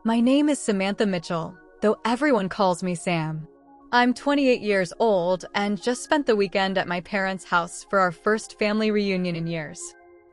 My name is Samantha Mitchell, though everyone calls me Sam. I'm 28 years old and just spent the weekend at my parents' house for our first family reunion in years.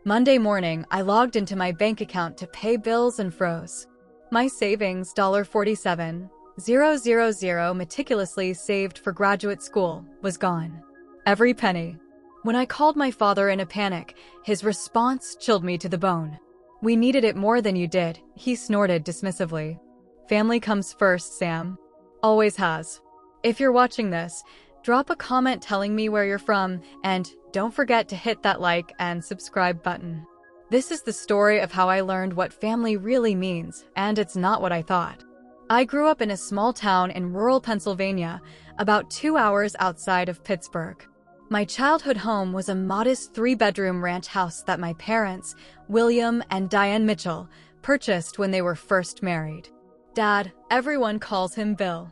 Monday morning, I logged into my bank account to pay bills and froze. My savings, $47,000 meticulously saved for graduate school, was gone. Every penny. When I called my father in a panic, his response chilled me to the bone. "We needed it more than you did," he snorted dismissively. "Family comes first, Sam. Always has." If you're watching this, drop a comment telling me where you're from, and don't forget to hit that like and subscribe button. This is the story of how I learned what family really means, and it's not what I thought. I grew up in a small town in rural Pennsylvania, about 2 hours outside of Pittsburgh. My childhood home was a modest 3-bedroom ranch house that my parents, William and Diane Mitchell, purchased when they were first married. Dad, everyone calls him Bill,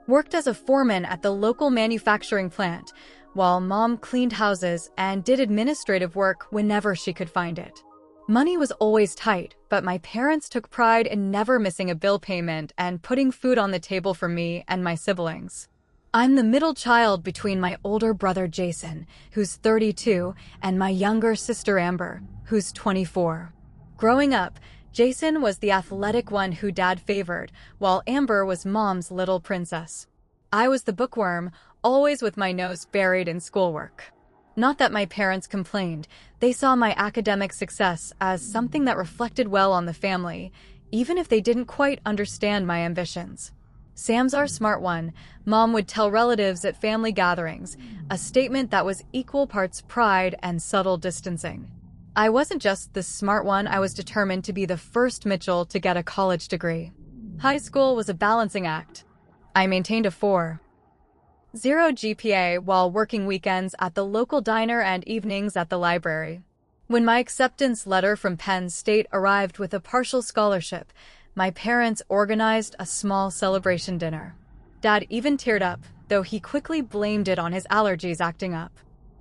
worked as a foreman at the local manufacturing plant, while Mom cleaned houses and did administrative work whenever she could find it. Money was always tight, but my parents took pride in never missing a bill payment and putting food on the table for me and my siblings. I'm the middle child between my older brother Jason, who's 32, and my younger sister Amber, who's 24. Growing up, Jason was the athletic one who Dad favored, while Amber was Mom's little princess. I was the bookworm, always with my nose buried in schoolwork. Not that my parents complained, they saw my academic success as something that reflected well on the family, even if they didn't quite understand my ambitions. "Sam's our smart one," Mom would tell relatives at family gatherings, a statement that was equal parts pride and subtle distancing. I wasn't just the smart one, I was determined to be the first Mitchell to get a college degree. High school was a balancing act. I maintained a 4.0 GPA while working weekends at the local diner and evenings at the library. When my acceptance letter from Penn State arrived with a partial scholarship, my parents organized a small celebration dinner. Dad even teared up, though he quickly blamed it on his allergies acting up.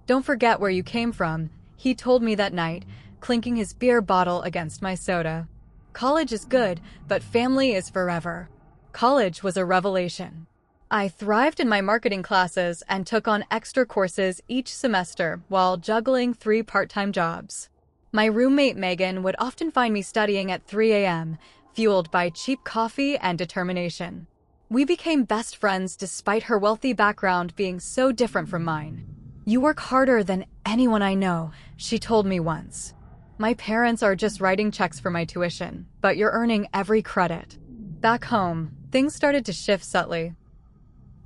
"Don't forget where you came from," he told me that night, clinking his beer bottle against my soda. "College is good, but family is forever." College was a revelation. I thrived in my marketing classes and took on extra courses each semester while juggling 3 part-time jobs. My roommate Megan would often find me studying at 3 a.m., fueled by cheap coffee and determination. We became best friends despite her wealthy background being so different from mine. "You work harder than anyone I know," she told me once. "My parents are just writing checks for my tuition, but you're earning every credit." Back home, things started to shift subtly.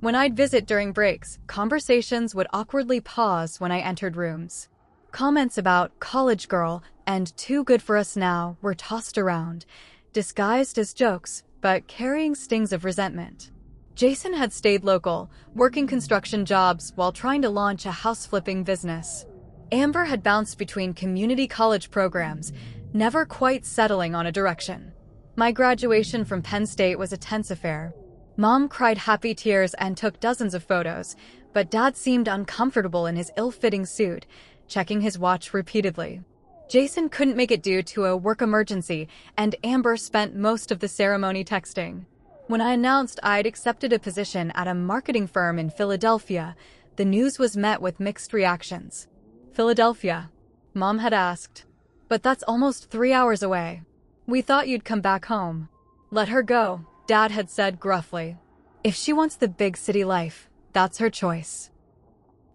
When I'd visit during breaks, conversations would awkwardly pause when I entered rooms. Comments about "college girl" and "too good for us now" were tossed around, disguised as jokes, but carrying stings of resentment. Jason had stayed local, working construction jobs while trying to launch a house-flipping business. Amber had bounced between community college programs, never quite settling on a direction. My graduation from Penn State was a tense affair. Mom cried happy tears and took dozens of photos, but Dad seemed uncomfortable in his ill-fitting suit, checking his watch repeatedly. Jason couldn't make it due to a work emergency, and Amber spent most of the ceremony texting. When I announced I'd accepted a position at a marketing firm in Philadelphia, the news was met with mixed reactions. "Philadelphia?" Mom had asked. "But that's almost 3 hours away. We thought you'd come back home." "Let her go," Dad had said gruffly. "If she wants the big city life, that's her choice."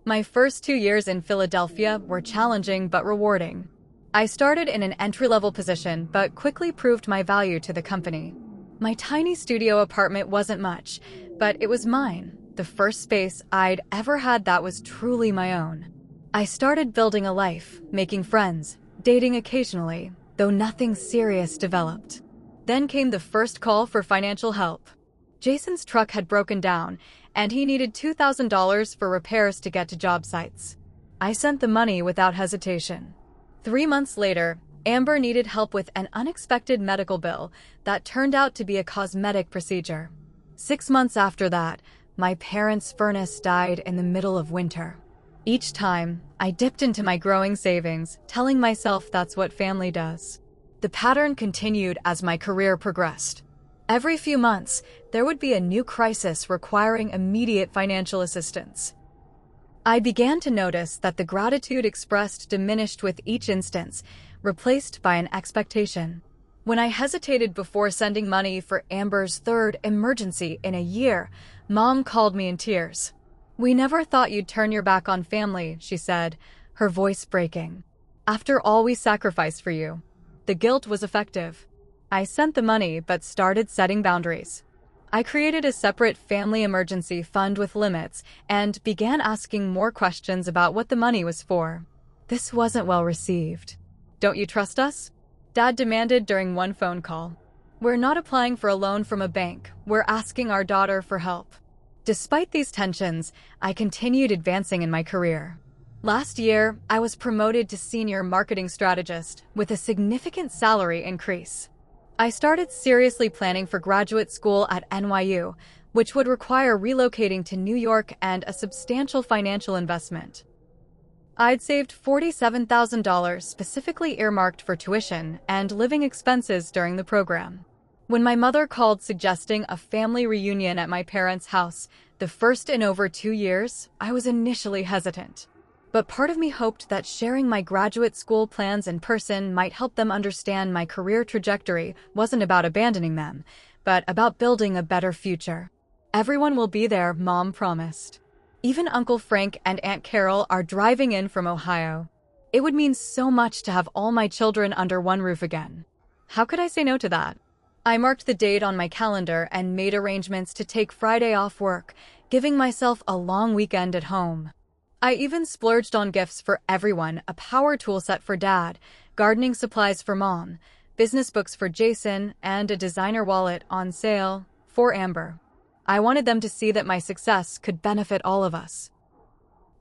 My first 2 years in Philadelphia were challenging but rewarding. I started in an entry-level position but quickly proved my value to the company. My tiny studio apartment wasn't much, but it was mine, the first space I'd ever had that was truly my own. I started building a life, making friends, dating occasionally, though nothing serious developed. Then came the first call for financial help. Jason's truck had broken down, and he needed $2,000 for repairs to get to job sites. I sent the money without hesitation. 3 months later, Amber needed help with an unexpected medical bill that turned out to be a cosmetic procedure. 6 months after that, my parents' furnace died in the middle of winter. Each time, I dipped into my growing savings, telling myself that's what family does. The pattern continued as my career progressed. Every few months, there would be a new crisis requiring immediate financial assistance. I began to notice that the gratitude expressed diminished with each instance, replaced by an expectation. When I hesitated before sending money for Amber's third emergency in a year, Mom called me in tears. "We never thought you'd turn your back on family," she said, her voice breaking. "After all we sacrificed for you." The guilt was effective. I sent the money but started setting boundaries. I created a separate family emergency fund with limits and began asking more questions about what the money was for. This wasn't well received. "Don't you trust us?" Dad demanded during one phone call. "We're not applying for a loan from a bank. We're asking our daughter for help." Despite these tensions, I continued advancing in my career. Last year, I was promoted to senior marketing strategist with a significant salary increase. I started seriously planning for graduate school at NYU, which would require relocating to New York and a substantial financial investment. I'd saved $47,000 specifically earmarked for tuition and living expenses during the program. When my mother called suggesting a family reunion at my parents' house, the first in over 2 years, I was initially hesitant. But part of me hoped that sharing my graduate school plans in person might help them understand my career trajectory wasn't about abandoning them, but about building a better future. "Everyone will be there," Mom promised. "Even Uncle Frank and Aunt Carol are driving in from Ohio." It would mean so much to have all my children under one roof again. How could I say no to that? I marked the date on my calendar and made arrangements to take Friday off work, giving myself a long weekend at home. I even splurged on gifts for everyone, a power tool set for Dad, gardening supplies for Mom, business books for Jason, and a designer wallet on sale for Amber. I wanted them to see that my success could benefit all of us.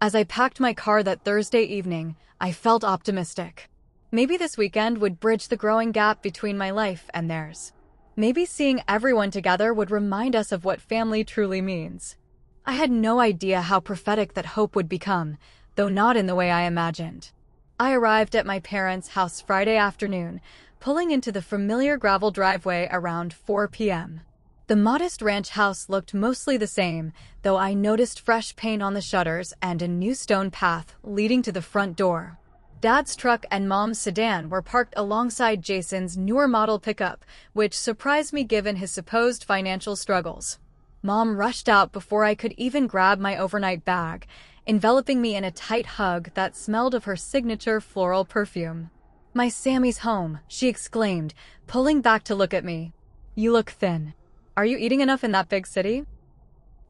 As I packed my car that Thursday evening, I felt optimistic. Maybe this weekend would bridge the growing gap between my life and theirs. Maybe seeing everyone together would remind us of what family truly means. I had no idea how prophetic that hope would become, though not in the way I imagined. I arrived at my parents' house Friday afternoon, pulling into the familiar gravel driveway around 4 p.m. The modest ranch house looked mostly the same, though I noticed fresh paint on the shutters and a new stone path leading to the front door. Dad's truck and Mom's sedan were parked alongside Jason's newer model pickup, which surprised me given his supposed financial struggles. Mom rushed out before I could even grab my overnight bag, enveloping me in a tight hug that smelled of her signature floral perfume. "My Sammy's home," she exclaimed, pulling back to look at me. "You look thin. Are you eating enough in that big city?"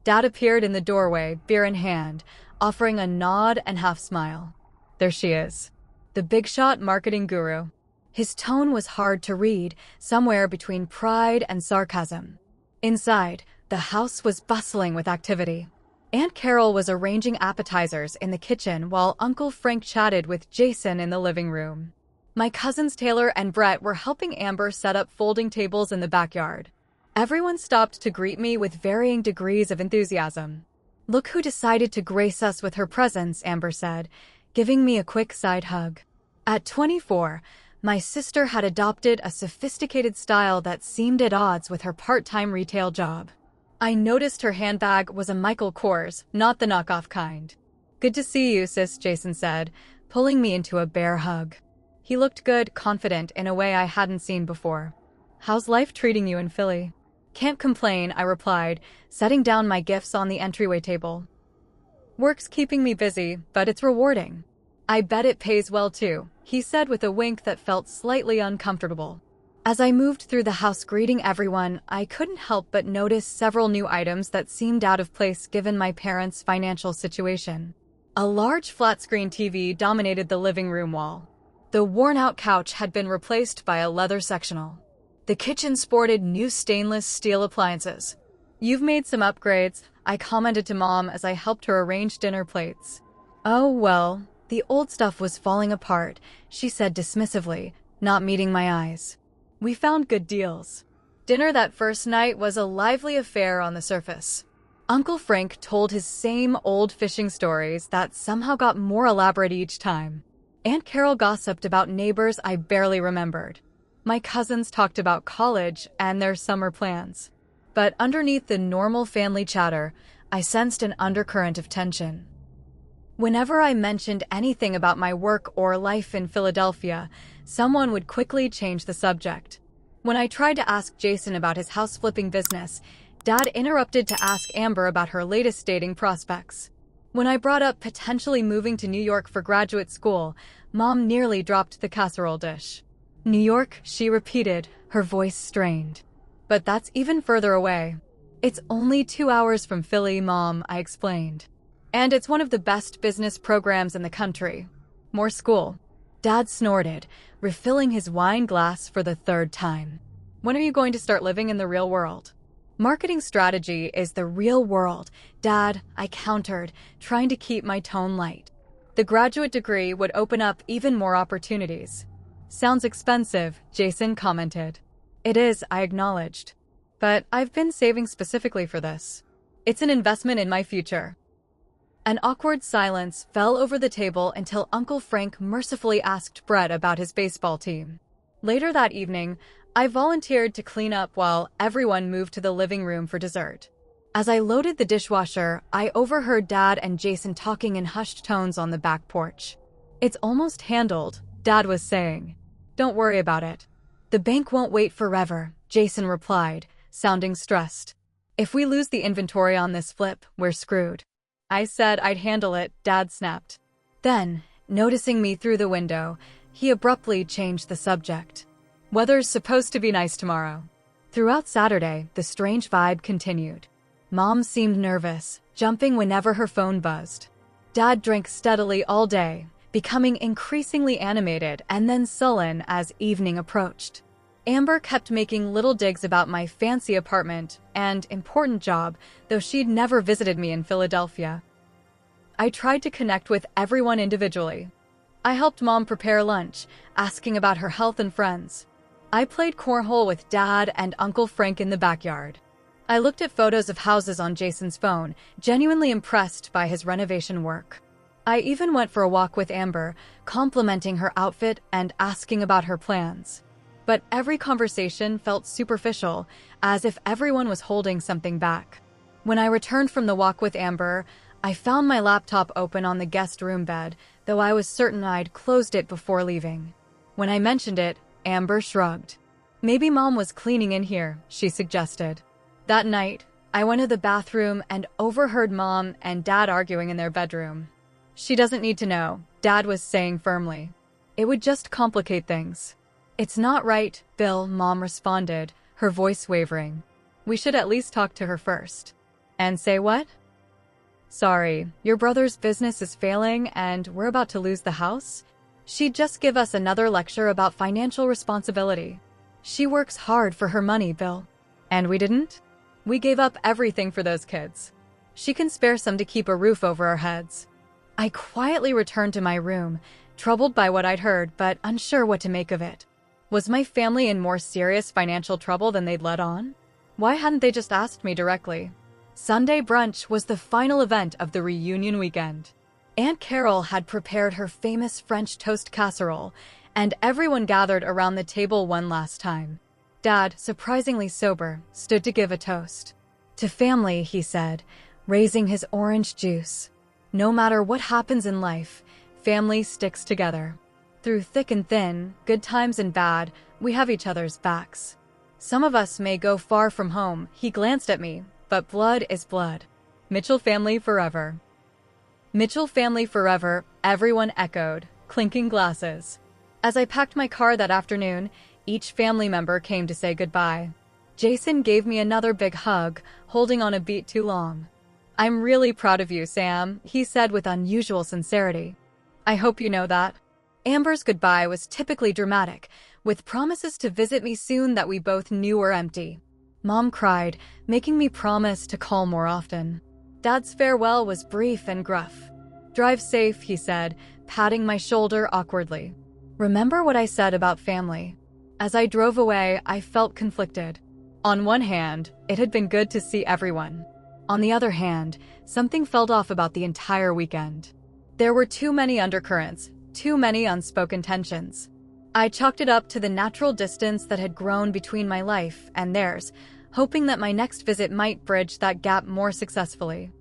Dad appeared in the doorway, beer in hand, offering a nod and half-smile. There she is, the big-shot marketing guru. His tone was hard to read, somewhere between pride and sarcasm. Inside, the house was bustling with activity. Aunt Carol was arranging appetizers in the kitchen while Uncle Frank chatted with Jason in the living room. My cousins Taylor and Brett were helping Amber set up folding tables in the backyard. Everyone stopped to greet me with varying degrees of enthusiasm. "Look who decided to grace us with her presence," Amber said, giving me a quick side hug. At 24, my sister had adopted a sophisticated style that seemed at odds with her part-time retail job. I noticed her handbag was a Michael Kors, not the knockoff kind. "Good to see you, sis," Jason said, pulling me into a bear hug. He looked good, confident in a way I hadn't seen before. "How's life treating you in Philly?" "Can't complain," I replied, setting down my gifts on the entryway table. "Work's keeping me busy, but it's rewarding." "I bet it pays well too," he said with a wink that felt slightly uncomfortable. As I moved through the house greeting everyone, I couldn't help but notice several new items that seemed out of place given my parents' financial situation. A large flat-screen TV dominated the living room wall. The worn-out couch had been replaced by a leather sectional. The kitchen sported new stainless steel appliances. "You've made some upgrades," I commented to Mom as I helped her arrange dinner plates. "Oh, well, the old stuff was falling apart," she said dismissively, not meeting my eyes. "We found good deals." Dinner that first night was a lively affair on the surface. Uncle Frank told his same old fishing stories that somehow got more elaborate each time. Aunt Carol gossiped about neighbors I barely remembered. My cousins talked about college and their summer plans. But underneath the normal family chatter, I sensed an undercurrent of tension. Whenever I mentioned anything about my work or life in Philadelphia, someone would quickly change the subject. When I tried to ask Jason about his house-flipping business, Dad interrupted to ask Amber about her latest dating prospects. When I brought up potentially moving to New York for graduate school, Mom nearly dropped the casserole dish. New York, she repeated, her voice strained. But that's even further away. It's only 2 hours from Philly, Mom, I explained. And it's one of the best business programs in the country. More school. Dad snorted, refilling his wine glass for the 3rd time. When are you going to start living in the real world? Marketing strategy is the real world, Dad, I countered, trying to keep my tone light. The graduate degree would open up even more opportunities. Sounds expensive, Jason commented. It is, I acknowledged. But I've been saving specifically for this. It's an investment in my future. An awkward silence fell over the table until Uncle Frank mercifully asked Brett about his baseball team. Later that evening, I volunteered to clean up while everyone moved to the living room for dessert. As I loaded the dishwasher, I overheard Dad and Jason talking in hushed tones on the back porch. It's almost handled, Dad was saying. Don't worry about it. The bank won't wait forever, Jason replied, sounding stressed. If we lose the inventory on this flip, we're screwed. I said I'd handle it, Dad snapped. Then, noticing me through the window, he abruptly changed the subject. Weather's supposed to be nice tomorrow. Throughout Saturday, the strange vibe continued. Mom seemed nervous, jumping whenever her phone buzzed. Dad drank steadily all day, becoming increasingly animated and then sullen as evening approached. Amber kept making little digs about my fancy apartment and important job, though she'd never visited me in Philadelphia. I tried to connect with everyone individually. I helped Mom prepare lunch, asking about her health and friends. I played cornhole with Dad and Uncle Frank in the backyard. I looked at photos of houses on Jason's phone, genuinely impressed by his renovation work. I even went for a walk with Amber, complimenting her outfit and asking about her plans. But every conversation felt superficial, as if everyone was holding something back. When I returned from the walk with Amber, I found my laptop open on the guest room bed, though I was certain I'd closed it before leaving. When I mentioned it, Amber shrugged. Maybe Mom was cleaning in here, she suggested. That night, I went to the bathroom and overheard Mom and Dad arguing in their bedroom. She doesn't need to know, Dad was saying firmly. It would just complicate things. It's not right, Bill, Mom responded, her voice wavering. We should at least talk to her first. And say what? Sorry, your brother's business is failing and we're about to lose the house? She'd just give us another lecture about financial responsibility. She works hard for her money, Bill. And we didn't? We gave up everything for those kids. She can spare some to keep a roof over our heads. I quietly returned to my room, troubled by what I'd heard, but unsure what to make of it. Was my family in more serious financial trouble than they'd let on? Why hadn't they just asked me directly? Sunday brunch was the final event of the reunion weekend. Aunt Carol had prepared her famous French toast casserole, and everyone gathered around the table one last time. Dad, surprisingly sober, stood to give a toast. To family, he said, raising his orange juice. No matter what happens in life, family sticks together. Through thick and thin, good times and bad, we have each other's backs. Some of us may go far from home, he glanced at me, but blood is blood. Mitchell family forever. Mitchell family forever, everyone echoed, clinking glasses. As I packed my car that afternoon, each family member came to say goodbye. Jason gave me another big hug, holding on a beat too long. I'm really proud of you, Sam, he said with unusual sincerity. I hope you know that. Amber's goodbye was typically dramatic, with promises to visit me soon that we both knew were empty. Mom cried, making me promise to call more often. Dad's farewell was brief and gruff. Drive safe, he said, patting my shoulder awkwardly. Remember what I said about family. As I drove away, I felt conflicted. On one hand, it had been good to see everyone. On the other hand, something felt off about the entire weekend. There were too many undercurrents, too many unspoken tensions. I chalked it up to the natural distance that had grown between my life and theirs, hoping that my next visit might bridge that gap more successfully.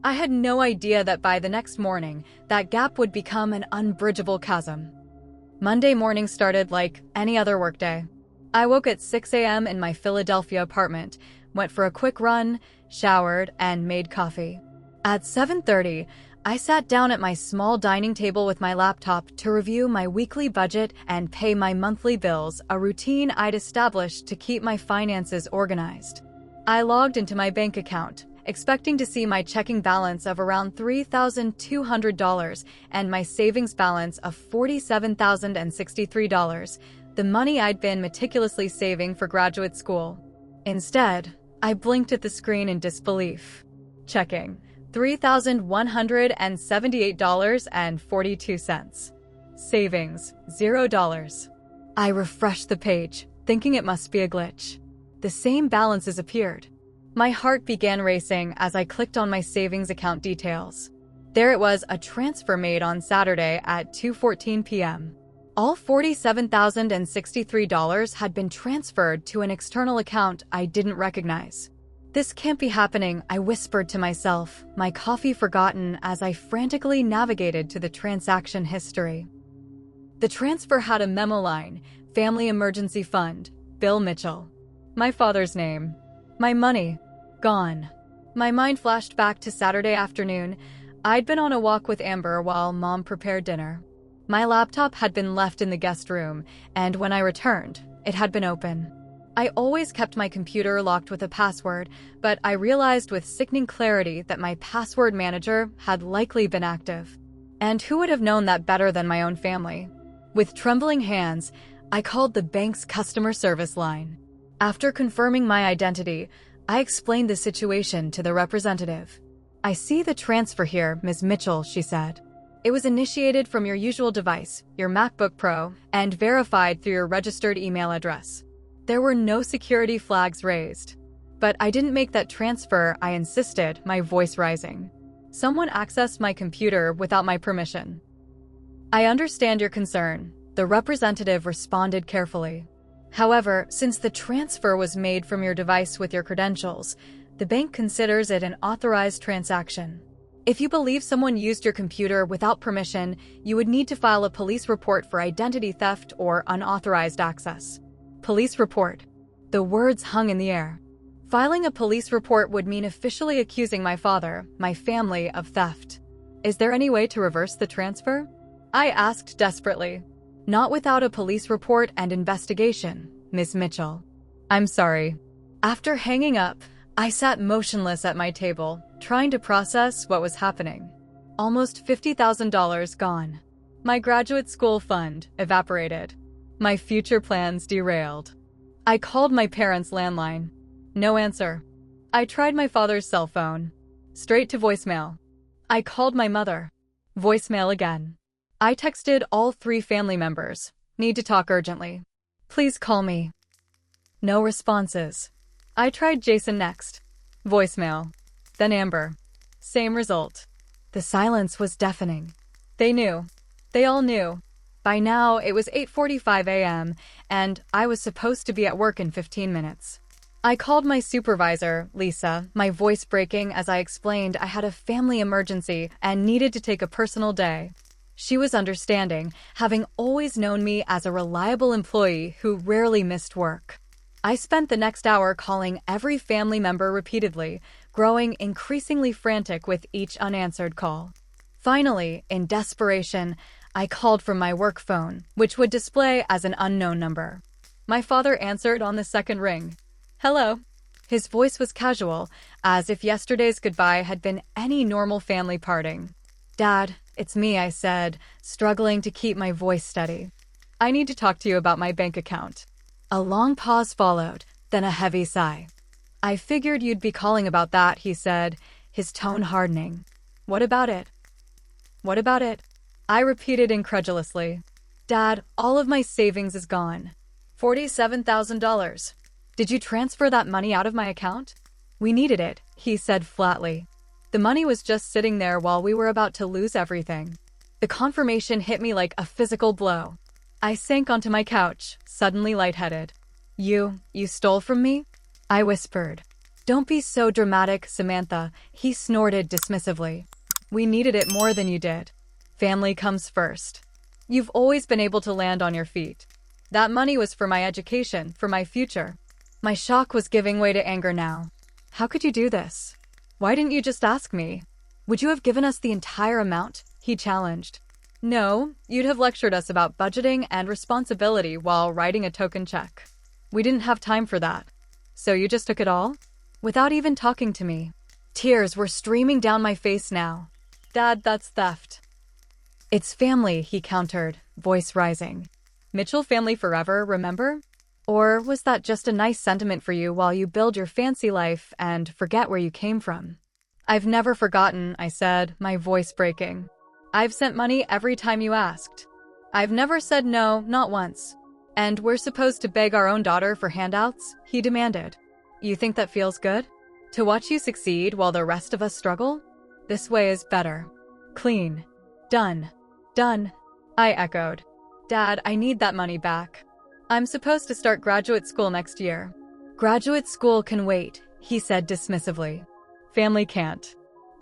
I had no idea that by the next morning, that gap would become an unbridgeable chasm. Monday morning started like any other workday. I woke at 6 a.m. in my Philadelphia apartment, went for a quick run, showered, and made coffee. At 7:30, I sat down at my small dining table with my laptop to review my weekly budget and pay my monthly bills, a routine I'd established to keep my finances organized. I logged into my bank account, expecting to see my checking balance of around $3,200 and my savings balance of $47,063, the money I'd been meticulously saving for graduate school. Instead, I blinked at the screen in disbelief. Checking. $3,178.42. Savings, $0. I refreshed the page, thinking it must be a glitch. The same balances appeared. My heart began racing as I clicked on my savings account details. There it was, a transfer made on Saturday at 2:14 p.m. All $47,063 had been transferred to an external account I didn't recognize. This can't be happening, I whispered to myself, my coffee forgotten as I frantically navigated to the transaction history. The transfer had a memo line, Family Emergency Fund, Bill Mitchell. My father's name. My money. Gone. My mind flashed back to Saturday afternoon. I'd been on a walk with Amber while Mom prepared dinner. My laptop had been left in the guest room, and when I returned, it had been open. I always kept my computer locked with a password, but I realized with sickening clarity that my password manager had likely been active. And who would have known that better than my own family? With trembling hands, I called the bank's customer service line. After confirming my identity, I explained the situation to the representative. "I see the transfer here, Ms. Mitchell," she said. "It was initiated from your usual device, your MacBook Pro, and verified through your registered email address. There were no security flags raised. But I didn't make that transfer," I insisted, my voice rising. "Someone accessed my computer without my permission." "I understand your concern," the representative responded carefully. "However, since the transfer was made from your device with your credentials, the bank considers it an authorized transaction. If you believe someone used your computer without permission, you would need to file a police report for identity theft or unauthorized access." Police report. The words hung in the air. Filing a police report would mean officially accusing my father, my family, of theft. "Is there any way to reverse the transfer?" I asked desperately. "Not without a police report and investigation, Ms. Mitchell." "I'm sorry." After hanging up, I sat motionless at my table, trying to process what was happening. Almost $50,000 gone. My graduate school fund evaporated. My future plans derailed. I called my parents' landline. No answer. I tried my father's cell phone. Straight to voicemail. I called my mother. Voicemail again. I texted all 3 family members. "Need to talk urgently. Please call me." No responses. I tried Jason next. Voicemail. Then Amber. Same result. The silence was deafening. They knew. They all knew. By now, it was 8:45 a.m., and I was supposed to be at work in 15 minutes. I called my supervisor, Lisa, my voice breaking as I explained I had a family emergency and needed to take a personal day. She was understanding, having always known me as a reliable employee who rarely missed work. I spent the next hour calling every family member repeatedly, growing increasingly frantic with each unanswered call. Finally, in desperation, I called from my work phone, which would display as an unknown number. My father answered on the second ring. "Hello." His voice was casual, as if yesterday's goodbye had been any normal family parting. "Dad, it's me," I said, struggling to keep my voice steady. "I need to talk to you about my bank account." A long pause followed, then a heavy sigh. "I figured you'd be calling about that," he said, his tone hardening. "What about it?" "What about it?" I repeated incredulously. "Dad, all of my savings is gone. $47,000. Did you transfer that money out of my account?" "We needed it," he said flatly. "The money was just sitting there while we were about to lose everything." The confirmation hit me like a physical blow. I sank onto my couch, suddenly lightheaded. You stole from me? I whispered. Don't be so dramatic, Samantha, he snorted dismissively. We needed it more than you did. Family comes first. You've always been able to land on your feet. That money was for my education, for my future. My shock was giving way to anger now. How could you do this? Why didn't you just ask me? Would you have given us the entire amount? He challenged. No, you'd have lectured us about budgeting and responsibility while writing a token check. We didn't have time for that. So you just took it all? Without even talking to me. Tears were streaming down my face now. Dad, that's theft. It's family, he countered, voice rising. Mitchell family forever, remember? Or was that just a nice sentiment for you while you build your fancy life and forget where you came from? I've never forgotten, I said, my voice breaking. I've sent money every time you asked. I've never said no, not once. And we're supposed to beg our own daughter for handouts? He demanded. You think that feels good? To watch you succeed while the rest of us struggle? This way is better. Clean. Done. Done. I echoed. Dad, I need that money back. I'm supposed to start graduate school next year. Graduate school can wait, he said dismissively. Family can't.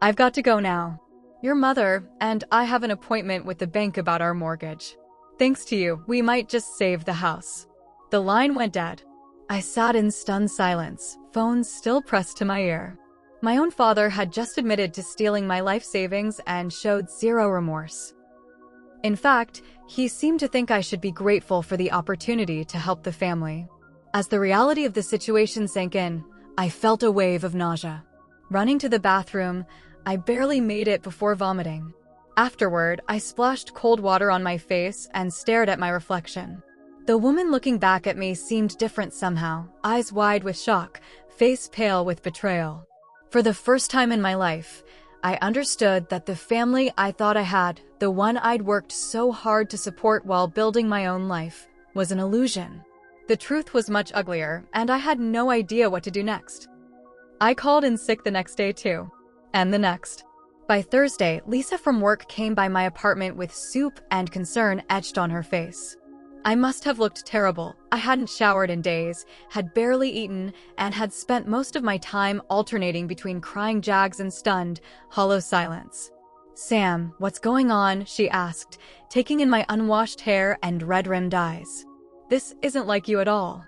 I've got to go now. Your mother and I have an appointment with the bank about our mortgage. Thanks to you, we might just save the house. The line went dead. I sat in stunned silence, phone still pressed to my ear. My own father had just admitted to stealing my life savings and showed zero remorse. In fact, he seemed to think I should be grateful for the opportunity to help the family. As the reality of the situation sank in, I felt a wave of nausea. Running to the bathroom, I barely made it before vomiting. Afterward, I splashed cold water on my face and stared at my reflection. The woman looking back at me seemed different somehow, eyes wide with shock, face pale with betrayal. For the first time in my life, I understood that the family I thought I had, the one I'd worked so hard to support while building my own life, was an illusion. The truth was much uglier, and I had no idea what to do next. I called in sick the next day too. And the next. By Thursday, Lisa from work came by my apartment with soup and concern etched on her face. I must have looked terrible. I hadn't showered in days, had barely eaten, and had spent most of my time alternating between crying jags and stunned, hollow silence. Sam, what's going on? She asked, taking in my unwashed hair and red-rimmed eyes. This isn't like you at all.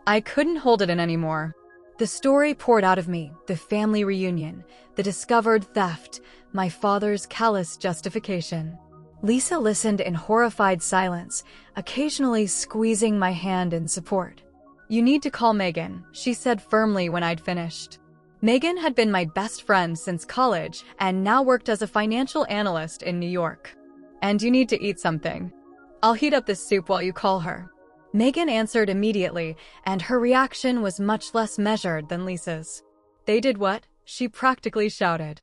I couldn't hold it in anymore. The story poured out of me, the family reunion, the discovered theft, my father's callous justification. Lisa listened in horrified silence, occasionally squeezing my hand in support. You need to call Megan, she said firmly when I'd finished. Megan had been my best friend since college and now worked as a financial analyst in New York. And you need to eat something. I'll heat up this soup while you call her. Megan answered immediately, and her reaction was much less measured than Lisa's. They did what? She practically shouted.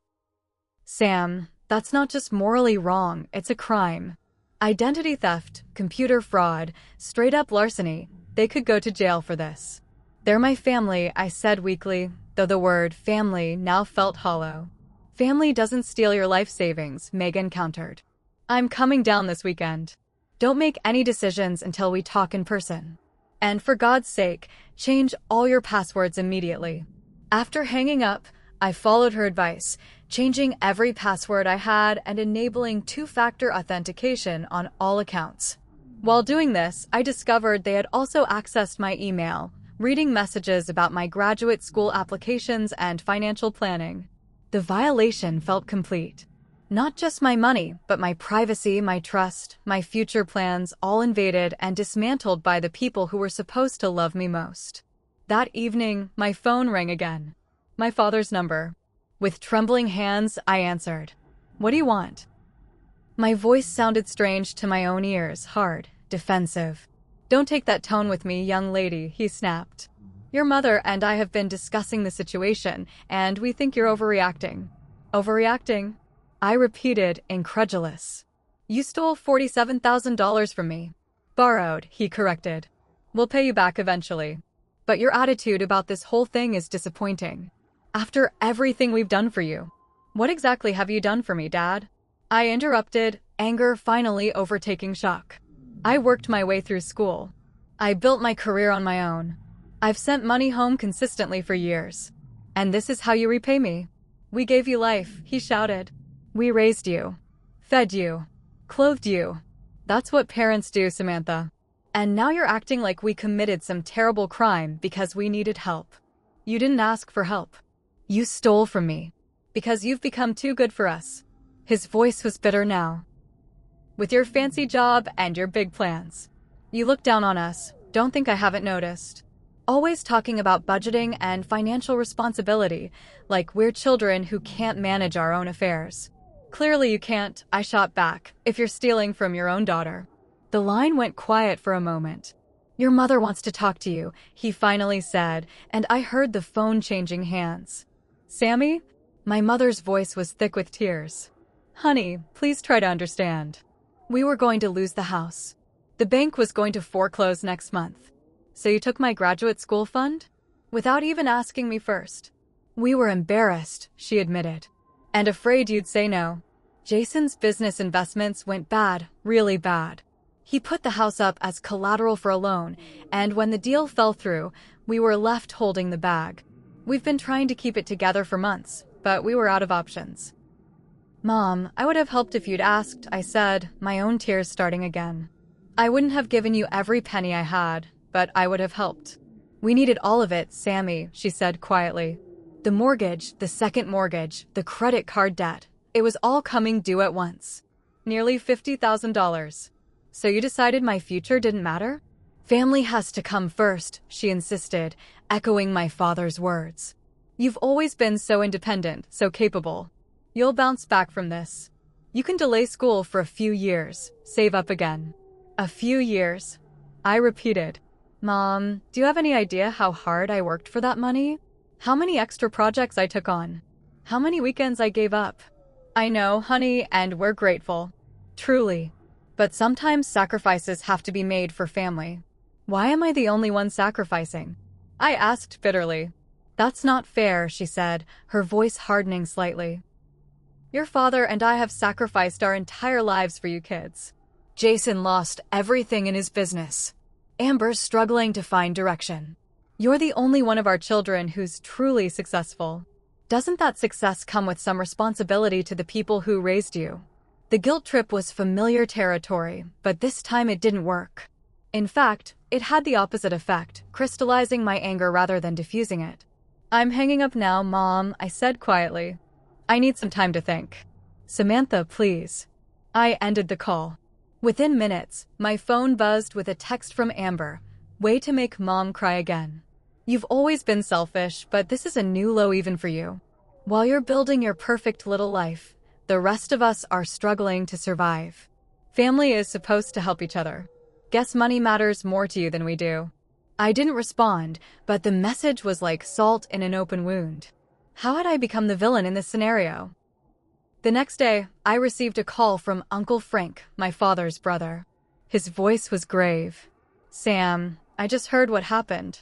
Sam, that's not just morally wrong, it's a crime. Identity theft, computer fraud, straight-up larceny, they could go to jail for this. They're my family, I said weakly, though the word family now felt hollow. Family doesn't steal your life savings, Megan countered. I'm coming down this weekend. Don't make any decisions until we talk in person. And for God's sake, change all your passwords immediately. After hanging up, I followed her advice, changing every password I had and enabling two-factor authentication on all accounts. While doing this, I discovered they had also accessed my email, reading messages about my graduate school applications and financial planning. The violation felt complete. Not just my money, but my privacy, my trust, my future plans, all invaded and dismantled by the people who were supposed to love me most. That evening, my phone rang again. My father's number. With trembling hands, I answered. What do you want? My voice sounded strange to my own ears, hard, defensive. Don't take that tone with me, young lady, he snapped. Your mother and I have been discussing the situation, and we think you're overreacting. Overreacting? I repeated, incredulous. You stole $47,000 from me. Borrowed, he corrected. We'll pay you back eventually. But your attitude about this whole thing is disappointing. After everything we've done for you. What exactly have you done for me, Dad? I interrupted, anger finally overtaking shock. I worked my way through school. I built my career on my own. I've sent money home consistently for years. And this is how you repay me. We gave you life, he shouted. We raised you, fed you, clothed you. That's what parents do, Samantha. And now you're acting like we committed some terrible crime because we needed help. You didn't ask for help. You stole from me. Because you've become too good for us. His voice was bitter now. With your fancy job and your big plans. You look down on us. Don't think I haven't noticed. Always talking about budgeting and financial responsibility, like we're children who can't manage our own affairs. Clearly you can't, I shot back, if you're stealing from your own daughter. The line went quiet for a moment. Your mother wants to talk to you, he finally said, and I heard the phone changing hands. Sammy? My mother's voice was thick with tears. Honey, please try to understand. We were going to lose the house. The bank was going to foreclose next month. So you took my graduate school fund? Without even asking me first. We were embarrassed, she admitted. And afraid you'd say no. Jason's business investments went bad, really bad. He put the house up as collateral for a loan, and when the deal fell through, we were left holding the bag. We've been trying to keep it together for months, but we were out of options. Mom, I would have helped if you'd asked, I said, my own tears starting again. I wouldn't have given you every penny I had, but I would have helped. We needed all of it, Sammy, she said quietly. The mortgage, the second mortgage, the credit card debt. It was all coming due at once. Nearly $50,000. So you decided my future didn't matter? Family has to come first, she insisted, echoing my father's words. You've always been so independent, so capable. You'll bounce back from this. You can delay school for a few years, save up again. A few years. I repeated. Mom, do you have any idea how hard I worked for that money? How many extra projects I took on? How many weekends I gave up? I know, honey, and we're grateful. Truly. But sometimes sacrifices have to be made for family. Why am I the only one sacrificing? I asked bitterly. That's not fair, she said, her voice hardening slightly. Your father and I have sacrificed our entire lives for you kids. Jason lost everything in his business. Amber's struggling to find direction. You're the only one of our children who's truly successful. Doesn't that success come with some responsibility to the people who raised you? The guilt trip was familiar territory, but this time it didn't work. In fact, it had the opposite effect, crystallizing my anger rather than diffusing it. I'm hanging up now, Mom, I said quietly. I need some time to think. Samantha, please. I ended the call. Within minutes, my phone buzzed with a text from Amber. Way to make Mom cry again. You've always been selfish, but this is a new low even for you. While you're building your perfect little life, the rest of us are struggling to survive. Family is supposed to help each other. Guess money matters more to you than we do. I didn't respond, but the message was like salt in an open wound. How had I become the villain in this scenario? The next day, I received a call from Uncle Frank, my father's brother. His voice was grave. Sam, I just heard what happened.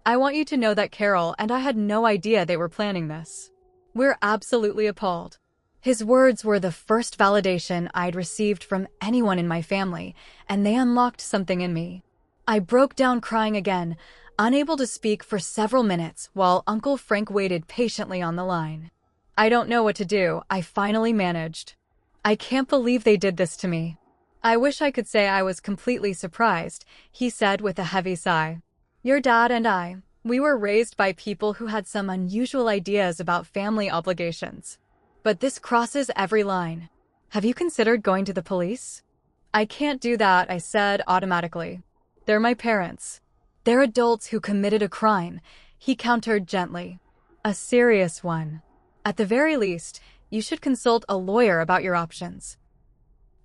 I want you to know that Carol and I had no idea they were planning this. We're absolutely appalled. His words were the first validation I'd received from anyone in my family, and they unlocked something in me. I broke down crying again, unable to speak for several minutes while Uncle Frank waited patiently on the line. I don't know what to do, I finally managed. I can't believe they did this to me. I wish I could say I was completely surprised, he said with a heavy sigh. Your dad and I, we were raised by people who had some unusual ideas about family obligations. But this crosses every line. Have you considered going to the police? I can't do that, I said automatically. They're my parents. They're adults who committed a crime, he countered gently. A serious one. At the very least, you should consult a lawyer about your options.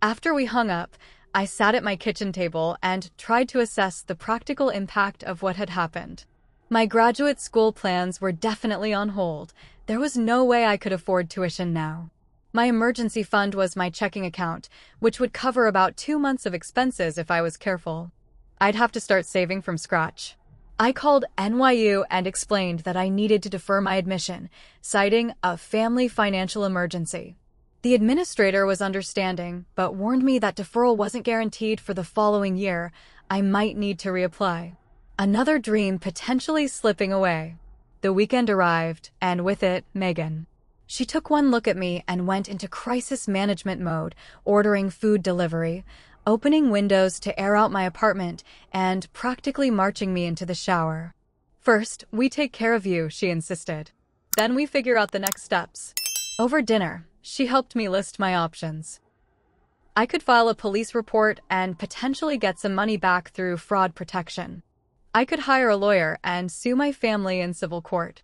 After we hung up, I sat at my kitchen table and tried to assess the practical impact of what had happened. My graduate school plans were definitely on hold. There was no way I could afford tuition now. My emergency fund was my checking account, which would cover about 2 months of expenses if I was careful. I'd have to start saving from scratch. I called NYU and explained that I needed to defer my admission, citing a family financial emergency. The administrator was understanding, but warned me that deferral wasn't guaranteed for the following year. I might need to reapply. Another dream potentially slipping away. The weekend arrived, and with it, Megan. She took one look at me and went into crisis management mode, ordering food delivery, opening windows to air out my apartment, and practically marching me into the shower. "First, we take care of you," she insisted. "Then we figure out the next steps." Over dinner, she helped me list my options. I could file a police report and potentially get some money back through fraud protection. I could hire a lawyer and sue my family in civil court.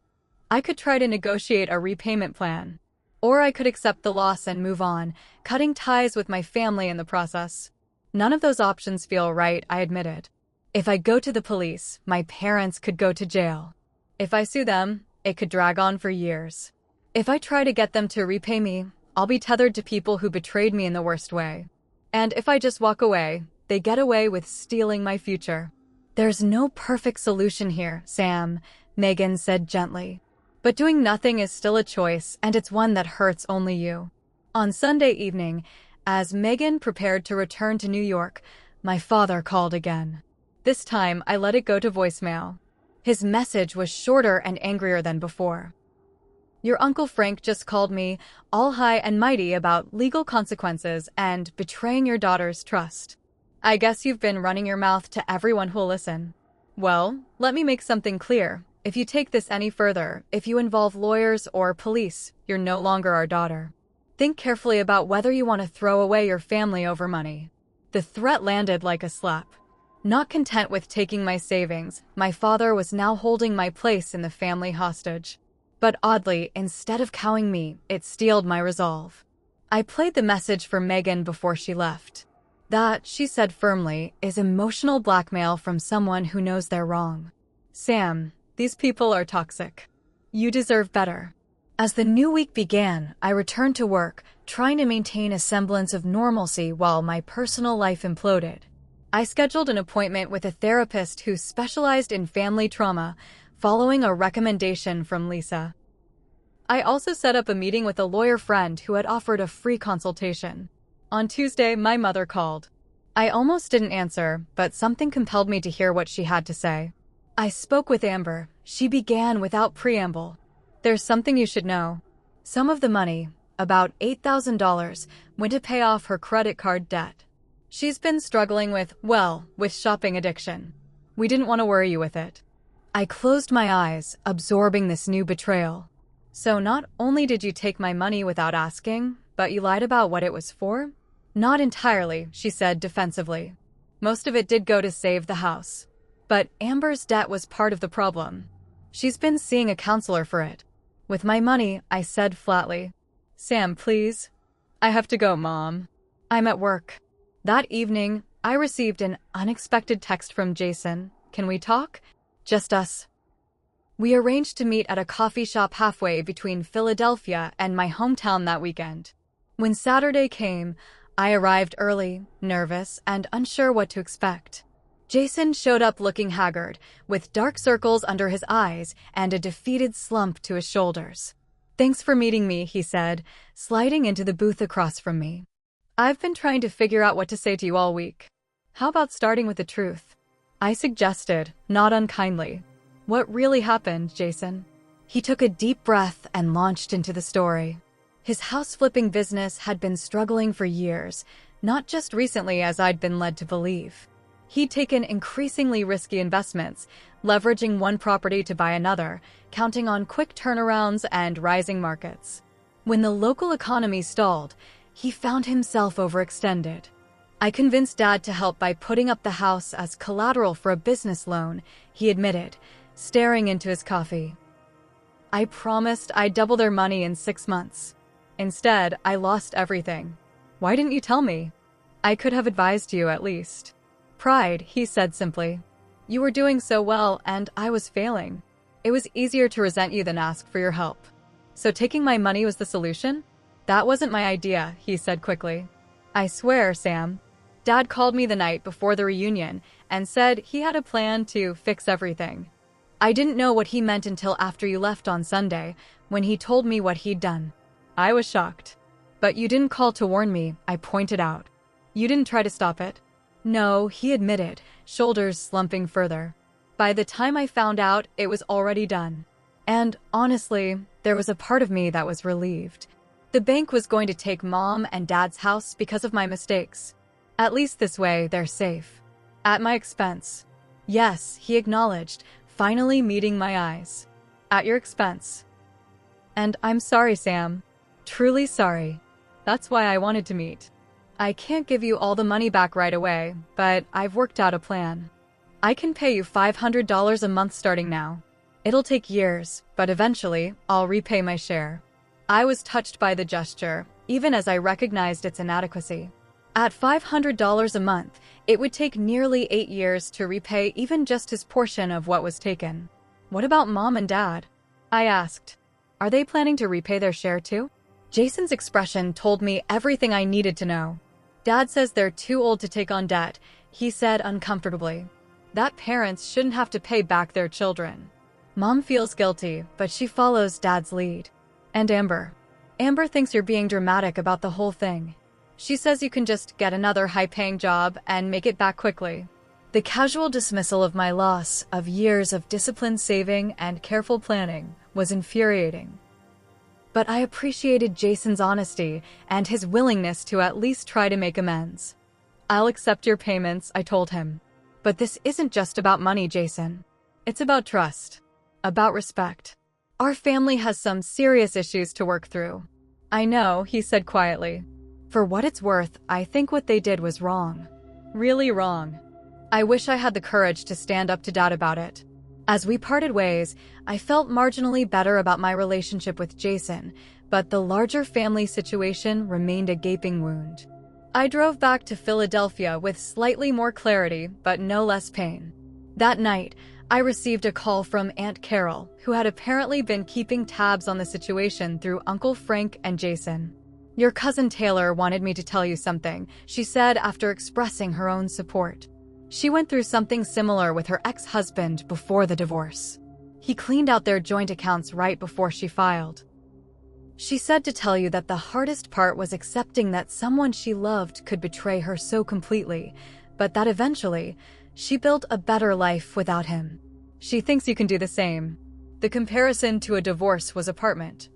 I could try to negotiate a repayment plan. Or I could accept the loss and move on, cutting ties with my family in the process. None of those options feel right, I admitted. If I go to the police, my parents could go to jail. If I sue them, it could drag on for years. If I try to get them to repay me, I'll be tethered to people who betrayed me in the worst way. And if I just walk away, they get away with stealing my future. "There's no perfect solution here, Sam," Megan said gently. "But doing nothing is still a choice, and it's one that hurts only you." On Sunday evening, as Megan prepared to return to New York, my father called again. This time, I let it go to voicemail. His message was shorter and angrier than before. "Your Uncle Frank just called me, all high and mighty about legal consequences and betraying your daughter's trust. I guess you've been running your mouth to everyone who'll listen. Well, let me make something clear. If you take this any further, if you involve lawyers or police, you're no longer our daughter. Think carefully about whether you want to throw away your family over money." The threat landed like a slap. Not content with taking my savings, my father was now holding my place in the family hostage. But oddly, instead of cowing me, it steeled my resolve. I played the message for Megan before she left. "That," she said firmly, "is emotional blackmail from someone who knows they're wrong. Sam, these people are toxic. You deserve better." As the new week began, I returned to work, trying to maintain a semblance of normalcy while my personal life imploded. I scheduled an appointment with a therapist who specialized in family trauma, following a recommendation from Lisa. I also set up a meeting with a lawyer friend who had offered a free consultation. On Tuesday, my mother called. I almost didn't answer, but something compelled me to hear what she had to say. I spoke with Amber. She began without preamble. "There's something you should know. Some of the money, about $8,000, went to pay off her credit card debt. She's been struggling with shopping addiction. We didn't want to worry you with it." I closed my eyes, absorbing this new betrayal. "So not only did you take my money without asking, but you lied about what it was for?" "Not entirely," she said defensively. "Most of it did go to save the house. But Amber's debt was part of the problem. She's been seeing a counselor for it." "With my money," I said flatly. "Sam, please." "I have to go, Mom. I'm at work." That evening, I received an unexpected text from Jason. "Can we talk?" "Just us." We arranged to meet at a coffee shop halfway between Philadelphia and my hometown that weekend. When Saturday came, I arrived early, nervous, and unsure what to expect. Jason showed up looking haggard, with dark circles under his eyes and a defeated slump to his shoulders. "Thanks for meeting me," he said, sliding into the booth across from me. "I've been trying to figure out what to say to you all week. How about starting with the truth?" I suggested, not unkindly. "What really happened, Jason?" He took a deep breath and launched into the story. His house-flipping business had been struggling for years, not just recently as I'd been led to believe. He'd taken increasingly risky investments, leveraging one property to buy another, counting on quick turnarounds and rising markets. When the local economy stalled, he found himself overextended. "I convinced Dad to help by putting up the house as collateral for a business loan," he admitted, staring into his coffee. "I promised I'd double their money in 6 months. Instead, I lost everything. Why didn't you tell me? I could have advised you at least." "Pride," he said simply. "You were doing so well, and I was failing. It was easier to resent you than ask for your help. So taking my money was the solution?" "That wasn't my idea," he said quickly. "I swear, Sam. Dad called me the night before the reunion and said he had a plan to fix everything. I didn't know what he meant until after you left on Sunday, when he told me what he'd done. I was shocked. But you didn't call to warn me, I pointed out. You didn't try to stop it. No, he admitted, shoulders slumping further. By the time I found out, it was already done. And honestly, there was a part of me that was relieved. The bank was going to take Mom and Dad's house because of my mistakes. At least this way, they're safe. At my expense. Yes, he acknowledged, finally meeting my eyes. At your expense. And I'm sorry, Sam. Truly sorry. That's why I wanted to meet. I can't give you all the money back right away, but I've worked out a plan. I can pay you $500 a month starting now. It'll take years, but eventually, I'll repay my share. I was touched by the gesture, even as I recognized its inadequacy. At $500 a month, it would take nearly 8 years to repay even just his portion of what was taken. What about Mom and Dad? I asked. Are they planning to repay their share too? Jason's expression told me everything I needed to know. Dad says they're too old to take on debt, he said uncomfortably. That parents shouldn't have to pay back their children. Mom feels guilty, but she follows Dad's lead. And Amber. Amber thinks you're being dramatic about the whole thing. She says you can just get another high-paying job and make it back quickly. The casual dismissal of my loss of years of disciplined saving and careful planning was infuriating. But I appreciated Jason's honesty and his willingness to at least try to make amends. I'll accept your payments, I told him. But this isn't just about money, Jason. It's about trust. About respect. Our family has some serious issues to work through. I know, he said quietly. For what it's worth, I think what they did was wrong. Really wrong. I wish I had the courage to stand up to Dad about it. As we parted ways, I felt marginally better about my relationship with Jason, but the larger family situation remained a gaping wound. I drove back to Philadelphia with slightly more clarity, but no less pain. That night, I received a call from Aunt Carol, who had apparently been keeping tabs on the situation through Uncle Frank and Jason. Your cousin Taylor wanted me to tell you something, she said after expressing her own support. She went through something similar with her ex-husband before the divorce. He cleaned out their joint accounts right before she filed. She said to tell you that the hardest part was accepting that someone she loved could betray her so completely, but that eventually, she built a better life without him. She thinks you can do the same. The comparison to a divorce was apartment.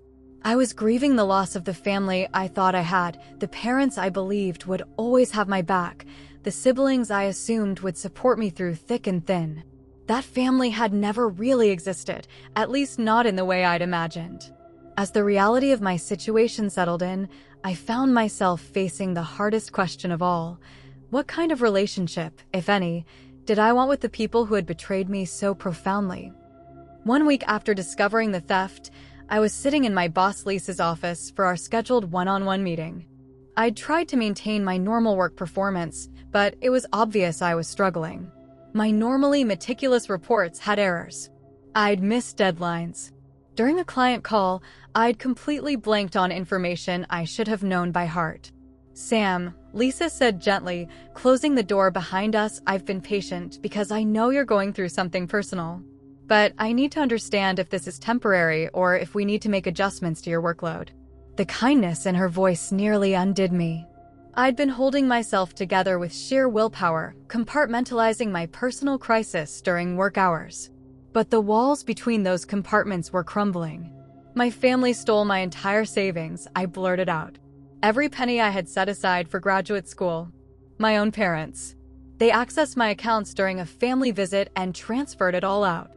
I was grieving the loss of the family I thought I had, the parents I believed would always have my back, the siblings I assumed would support me through thick and thin. That family had never really existed, at least not in the way I'd imagined. As the reality of my situation settled in, I found myself facing the hardest question of all. What kind of relationship, if any, did I want with the people who had betrayed me so profoundly? 1 week after discovering the theft, I was sitting in my boss Lisa's office for our scheduled one-on-one meeting. I'd tried to maintain my normal work performance, but it was obvious I was struggling. My normally meticulous reports had errors. I'd missed deadlines. During a client call, I'd completely blanked on information I should have known by heart. Sam, Lisa said gently, closing the door behind us. I've been patient because I know you're going through something personal. But I need to understand if this is temporary or if we need to make adjustments to your workload. The kindness in her voice nearly undid me. I'd been holding myself together with sheer willpower, compartmentalizing my personal crisis during work hours. But the walls between those compartments were crumbling. My family stole my entire savings, I blurted out. Every penny I had set aside for graduate school. My own parents. They accessed my accounts during a family visit and transferred it all out.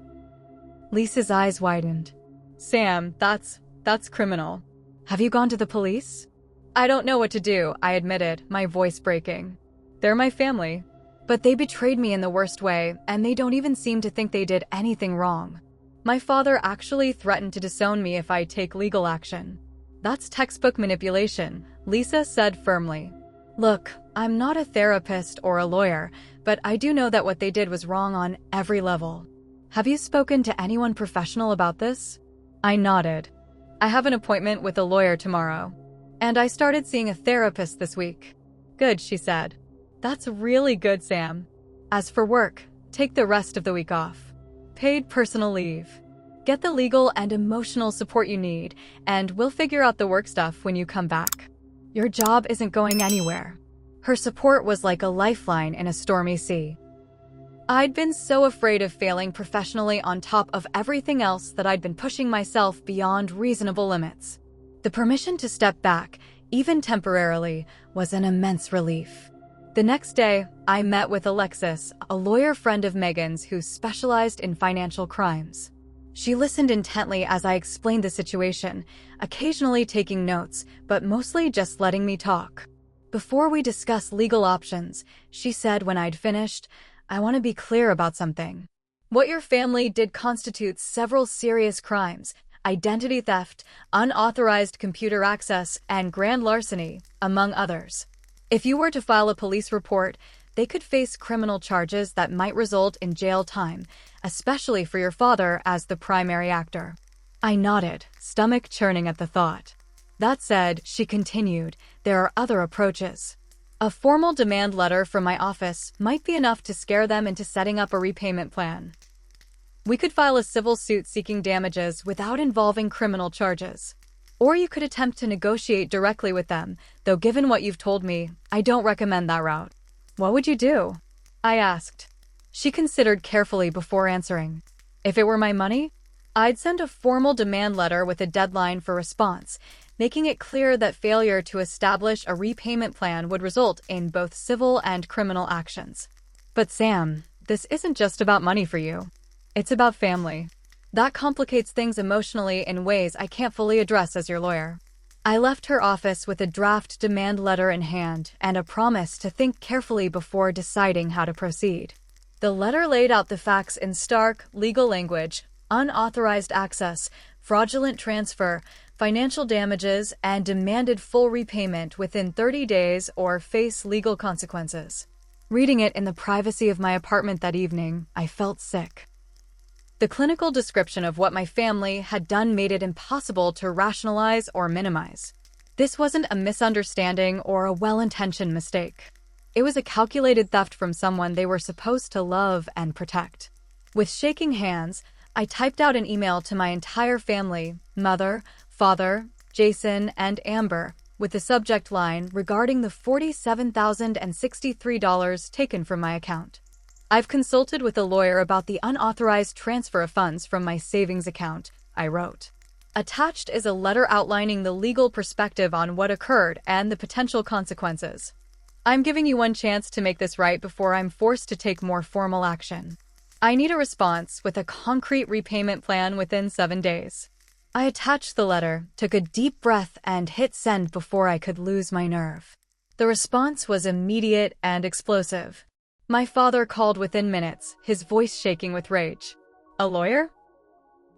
Lisa's eyes widened. Sam, that's criminal. Have you gone to the police? I don't know what to do, I admitted, my voice breaking. They're my family. But they betrayed me in the worst way, and they don't even seem to think they did anything wrong. My father actually threatened to disown me if I take legal action. That's textbook manipulation, Lisa said firmly. Look, I'm not a therapist or a lawyer, but I do know that what they did was wrong on every level. Have you spoken to anyone professional about this? I nodded. I have an appointment with a lawyer tomorrow. And I started seeing a therapist this week. Good, she said. That's really good, Sam. As for work, take the rest of the week off. Paid personal leave. Get the legal and emotional support you need, and we'll figure out the work stuff when you come back. Your job isn't going anywhere." Her support was like a lifeline in a stormy sea. I'd been so afraid of failing professionally on top of everything else that I'd been pushing myself beyond reasonable limits. The permission to step back, even temporarily, was an immense relief. The next day, I met with Alexis, a lawyer friend of Megan's who specialized in financial crimes. She listened intently as I explained the situation, occasionally taking notes, but mostly just letting me talk. Before we discuss legal options, she said when I'd finished, "I want to be clear about something. What your family did constitutes several serious crimes: identity theft, unauthorized computer access, and grand larceny, among others. If you were to file a police report, they could face criminal charges that might result in jail time, especially for your father as the primary actor." I nodded, stomach churning at the thought. That said, she continued, "There are other approaches. A formal demand letter from my office might be enough to scare them into setting up a repayment plan. We could file a civil suit seeking damages without involving criminal charges. Or you could attempt to negotiate directly with them, though given what you've told me, I don't recommend that route." "What would you do?" I asked. She considered carefully before answering. "If it were my money, I'd send a formal demand letter with a deadline for response, making it clear that failure to establish a repayment plan would result in both civil and criminal actions." "But Sam, this isn't just about money for you. It's about family. That complicates things emotionally in ways I can't fully address as your lawyer." I left her office with a draft demand letter in hand and a promise to think carefully before deciding how to proceed. The letter laid out the facts in stark, legal language: unauthorized access, fraudulent transfer, financial damages, and demanded full repayment within 30 days or face legal consequences. Reading it in the privacy of my apartment that evening, I felt sick. The clinical description of what my family had done made it impossible to rationalize or minimize. This wasn't a misunderstanding or a well-intentioned mistake. It was a calculated theft from someone they were supposed to love and protect. With shaking hands, I typed out an email to my entire family, mother, father, Jason, and Amber, with the subject line regarding the $47,063 taken from my account. "I've consulted with a lawyer about the unauthorized transfer of funds from my savings account," I wrote. Attached is a letter outlining the legal perspective on what occurred and the potential consequences. "I'm giving you one chance to make this right before I'm forced to take more formal action. I need a response with a concrete repayment plan within 7 days." I attached the letter, took a deep breath, and hit send before I could lose my nerve. The response was immediate and explosive. My father called within minutes, his voice shaking with rage. "A lawyer?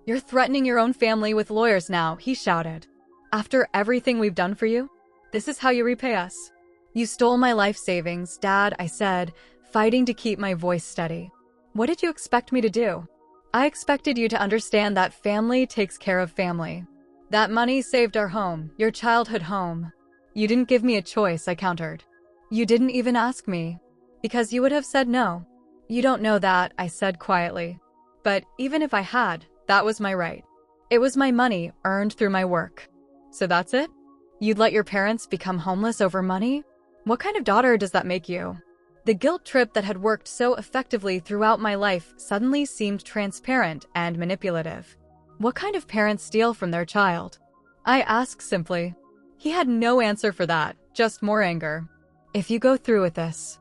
You're threatening your own family with lawyers now," he shouted. "After everything we've done for you? This is how you repay us?" "You stole my life savings, Dad," I said, fighting to keep my voice steady. "What did you expect me to do?" "I expected you to understand that family takes care of family. That money saved our home, your childhood home." "You didn't give me a choice," I countered. "You didn't even ask me. Because you would have said no." "You don't know that," I said quietly. "But even if I had, that was my right. It was my money, earned through my work." "So that's it? You'd let your parents become homeless over money? What kind of daughter does that make you?" The guilt trip that had worked so effectively throughout my life suddenly seemed transparent and manipulative. What kind of parents steal from their child? I asked simply. He had no answer for that, just more anger. "If you go through with this,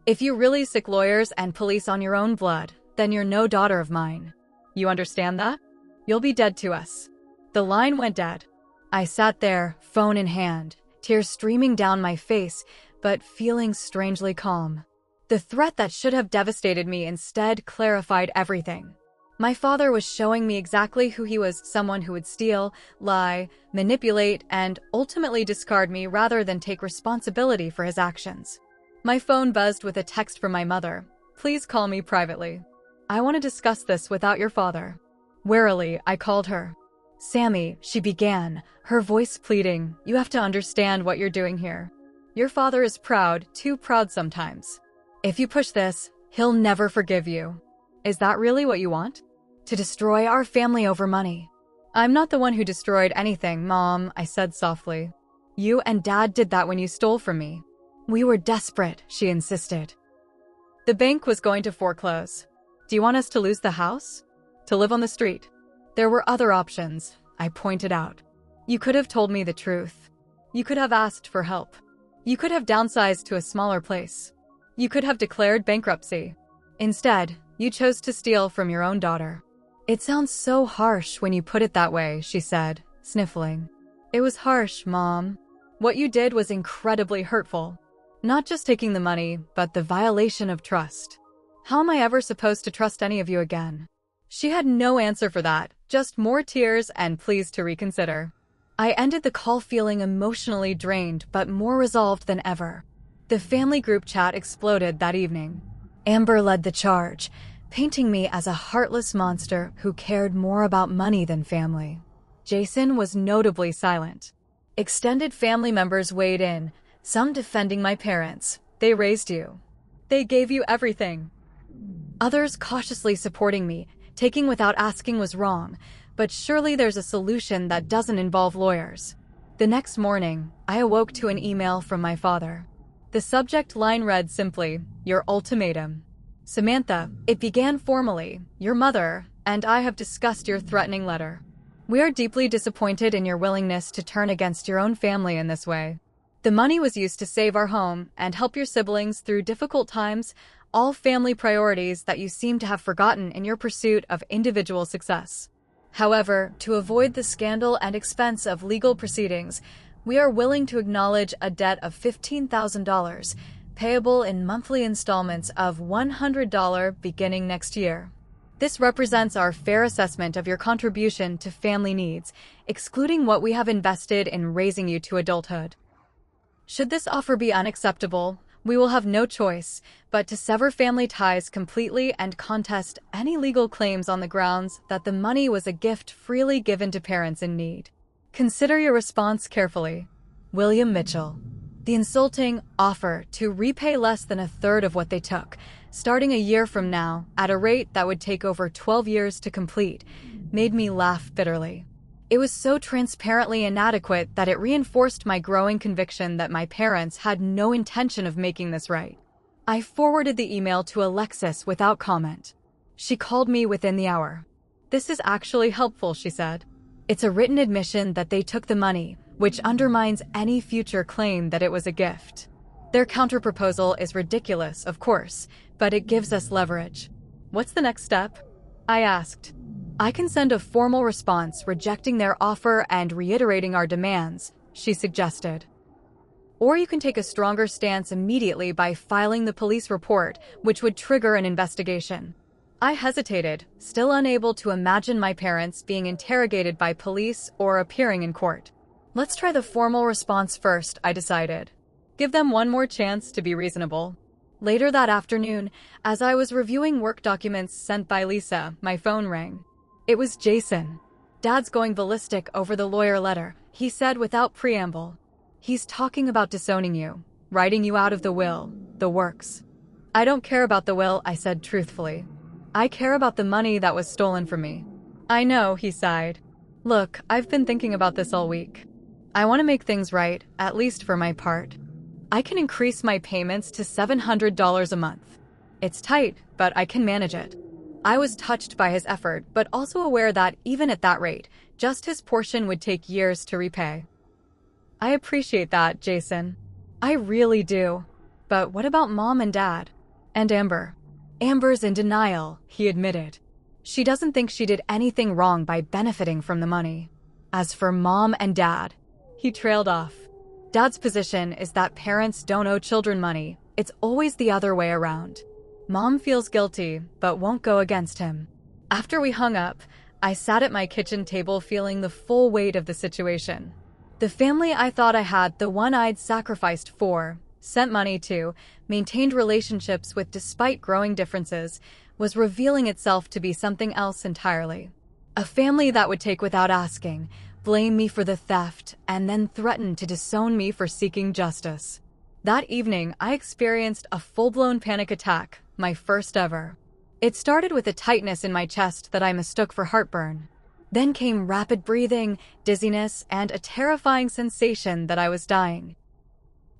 if you really sick lawyers and police on your own blood, then you're no daughter of mine. You understand that? You'll be dead to us." The line went dead. I sat there, phone in hand, tears streaming down my face, but feeling strangely calm. The threat that should have devastated me instead clarified everything. My father was showing me exactly who he was: someone who would steal, lie, manipulate, and ultimately discard me rather than take responsibility for his actions. My phone buzzed with a text from my mother. "Please call me privately. I want to discuss this without your father." Warily, I called her. "Sammy," she began, her voice pleading, "you have to understand what you're doing here. Your father is proud, too proud sometimes. If you push this, he'll never forgive you. Is that really what you want? To destroy our family over money?" "I'm not the one who destroyed anything, Mom," I said softly. You and Dad did that when you stole from me. We were desperate, she insisted. The bank was going to foreclose. Do you want us to lose the house? To live on the street? There were other options, I pointed out. You could have told me the truth. You could have asked for help. You could have downsized to a smaller place. You could have declared bankruptcy. Instead, you chose to steal from your own daughter. It sounds so harsh when you put it that way, she said, sniffling. It was harsh, Mom. What you did was incredibly hurtful. Not just taking the money, but the violation of trust. How am I ever supposed to trust any of you again? She had no answer for that, just more tears and pleas to reconsider. I ended the call feeling emotionally drained but more resolved than ever. The family group chat exploded that evening. Amber led the charge, painting me as a heartless monster who cared more about money than family. Jason was notably silent. Extended family members weighed in, some defending my parents. They raised you. They gave you everything. Others cautiously supporting me, taking without asking was wrong, but surely there's a solution that doesn't involve lawyers. The next morning, I awoke to an email from my father. The subject line read simply, "Your ultimatum. Samantha," it began formally, "Your mother and I have discussed your threatening letter. We are deeply disappointed in your willingness to turn against your own family in this way. The money was used to save our home and help your siblings through difficult times, all family priorities that you seem to have forgotten in your pursuit of individual success. However, to avoid the scandal and expense of legal proceedings, we are willing to acknowledge a debt of $15,000, payable in monthly installments of $100 beginning next year. This represents our fair assessment of your contribution to family needs, excluding what we have invested in raising you to adulthood. Should this offer be unacceptable, we will have no choice but to sever family ties completely and contest any legal claims on the grounds that the money was a gift freely given to parents in need. Consider your response carefully. William Mitchell." The insulting offer to repay less than a third of what they took, starting a year from now, at a rate that would take over 12 years to complete, made me laugh bitterly. It was so transparently inadequate that it reinforced my growing conviction that my parents had no intention of making this right. I forwarded the email to Alexis without comment. She called me within the hour. "This is actually helpful," she said. "It's a written admission that they took the money, which undermines any future claim that it was a gift. Their counterproposal is ridiculous, of course, but it gives us leverage." "What's the next step?" I asked. "I can send a formal response rejecting their offer and reiterating our demands," she suggested. "Or you can take a stronger stance immediately by filing the police report, which would trigger an investigation." I hesitated, still unable to imagine my parents being interrogated by police or appearing in court. "Let's try the formal response first," I decided. Give them one more chance to be reasonable. Later that afternoon, as I was reviewing work documents sent by Lisa, my phone rang. It was Jason. "Dad's going ballistic over the lawyer letter," he said without preamble. "He's talking about disowning you, writing you out of the will, the works." "I don't care about the will," I said truthfully. "I care about the money that was stolen from me." "I know," he sighed. "Look, I've been thinking about this all week. I want to make things right, at least for my part. I can increase my payments to $700 a month. It's tight, but I can manage it." I was touched by his effort, but also aware that even at that rate, just his portion would take years to repay. "I appreciate that, Jason. I really do. But what about Mom and Dad? And Amber?" "Amber's in denial," he admitted. "She doesn't think she did anything wrong by benefiting from the money. As for Mom and Dad," he trailed off. "Dad's position is that parents don't owe children money. It's always the other way around. Mom feels guilty, but won't go against him." After we hung up, I sat at my kitchen table feeling the full weight of the situation. The family I thought I had, the one I'd sacrificed for, sent money to, maintained relationships with despite growing differences, was revealing itself to be something else entirely. A family that would take without asking, blame me for the theft, and then threaten to disown me for seeking justice. That evening, I experienced a full-blown panic attack, my first ever. It started with a tightness in my chest that I mistook for heartburn. Then came rapid breathing, dizziness, and a terrifying sensation that I was dying.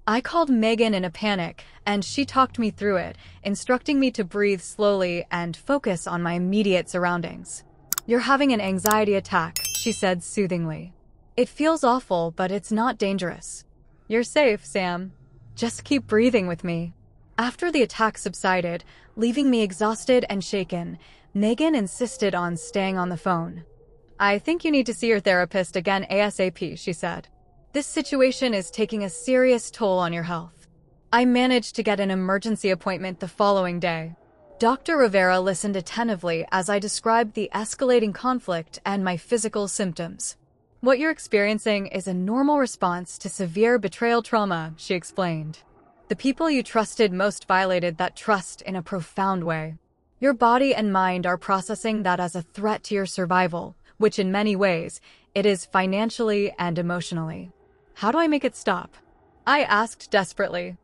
I called Megan in a panic, and she talked me through it, instructing me to breathe slowly and focus on my immediate surroundings. "You're having an anxiety attack," she said soothingly. "It feels awful, but it's not dangerous. You're safe, Sam. Just keep breathing with me." After the attack subsided, leaving me exhausted and shaken, Megan insisted on staying on the phone. "I think you need to see your therapist again ASAP," she said. "This situation is taking a serious toll on your health." I managed to get an emergency appointment the following day. Dr. Rivera listened attentively as I described the escalating conflict and my physical symptoms. "What you're experiencing is a normal response to severe betrayal trauma," she explained. "The people you trusted most violated that trust in a profound way. Your body and mind are processing that as a threat to your survival, which in many ways, it is financially and emotionally. How do I make it stop?" I asked desperately.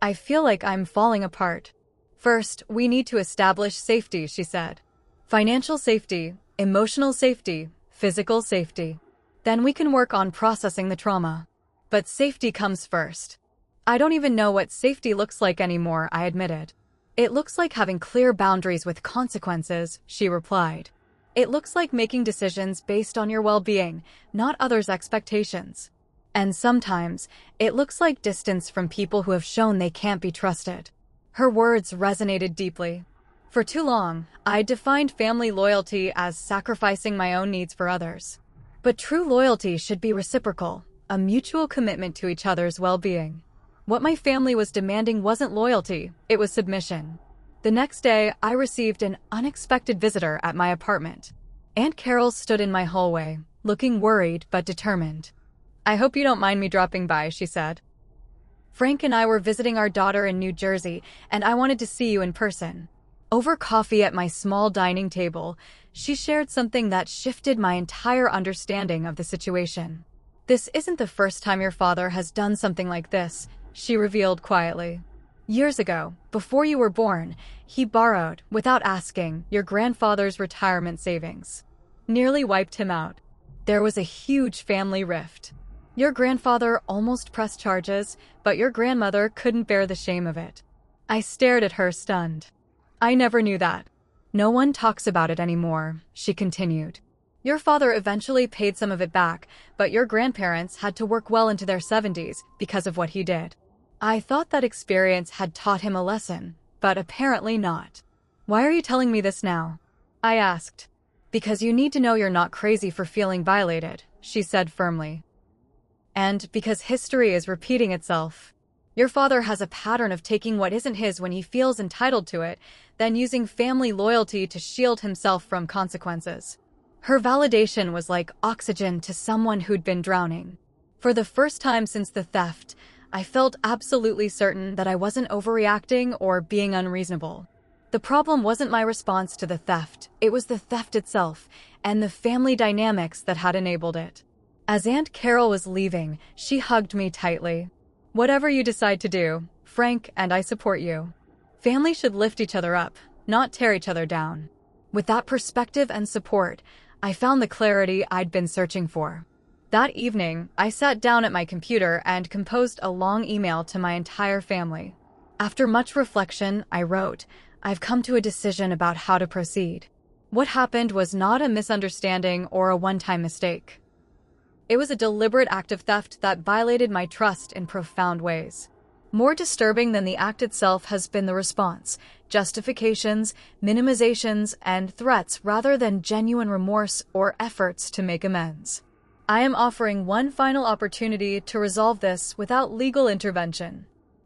"I feel like I'm falling apart." "First, we need to establish safety," she said. "Financial safety, emotional safety, physical safety. Then we can work on processing the trauma. But safety comes first." "I don't even know what safety looks like anymore," I admitted. "It looks like having clear boundaries with consequences," she replied. "It looks like making decisions based on your well-being, not others' expectations. And sometimes, it looks like distance from people who have shown they can't be trusted." Her words resonated deeply. For too long, I defined family loyalty as sacrificing my own needs for others. But true loyalty should be reciprocal, a mutual commitment to each other's well-being. What my family was demanding wasn't loyalty, it was submission. The next day, I received an unexpected visitor at my apartment. Aunt Carol stood in my hallway, looking worried but determined. "I hope you don't mind me dropping by," she said. "Frank and I were visiting our daughter in New Jersey, and I wanted to see you in person." Over coffee at my small dining table, she shared something that shifted my entire understanding of the situation. "This isn't the first time your father has done something like this," she revealed quietly. "Years ago, before you were born, he borrowed, without asking, your grandfather's retirement savings. Nearly wiped him out. There was a huge family rift. Your grandfather almost pressed charges, but your grandmother couldn't bear the shame of it." I stared at her, stunned. "I never knew that. No one talks about it anymore," she continued. "Your father eventually paid some of it back, but your grandparents had to work well into their 70s because of what he did. I thought that experience had taught him a lesson, but apparently not." "Why are you telling me this now?" I asked. "Because you need to know you're not crazy for feeling violated," she said firmly. "And because history is repeating itself. Your father has a pattern of taking what isn't his when he feels entitled to it, then using family loyalty to shield himself from consequences." Her validation was like oxygen to someone who'd been drowning. For the first time since the theft, I felt absolutely certain that I wasn't overreacting or being unreasonable. The problem wasn't my response to the theft, it was the theft itself, and the family dynamics that had enabled it. As Aunt Carol was leaving, she hugged me tightly. "Whatever you decide to do, Frank and I support you. Family should lift each other up, not tear each other down." With that perspective and support, I found the clarity I'd been searching for. That evening, I sat down at my computer and composed a long email to my entire family. After much reflection, I wrote, "I've come to a decision about how to proceed. What happened was not a misunderstanding or a one-time mistake. It was a deliberate act of theft that violated my trust in profound ways. More disturbing than the act itself has been the response, justifications, minimizations, and threats rather than genuine remorse or efforts to make amends. I am offering one final opportunity to resolve this without legal intervention.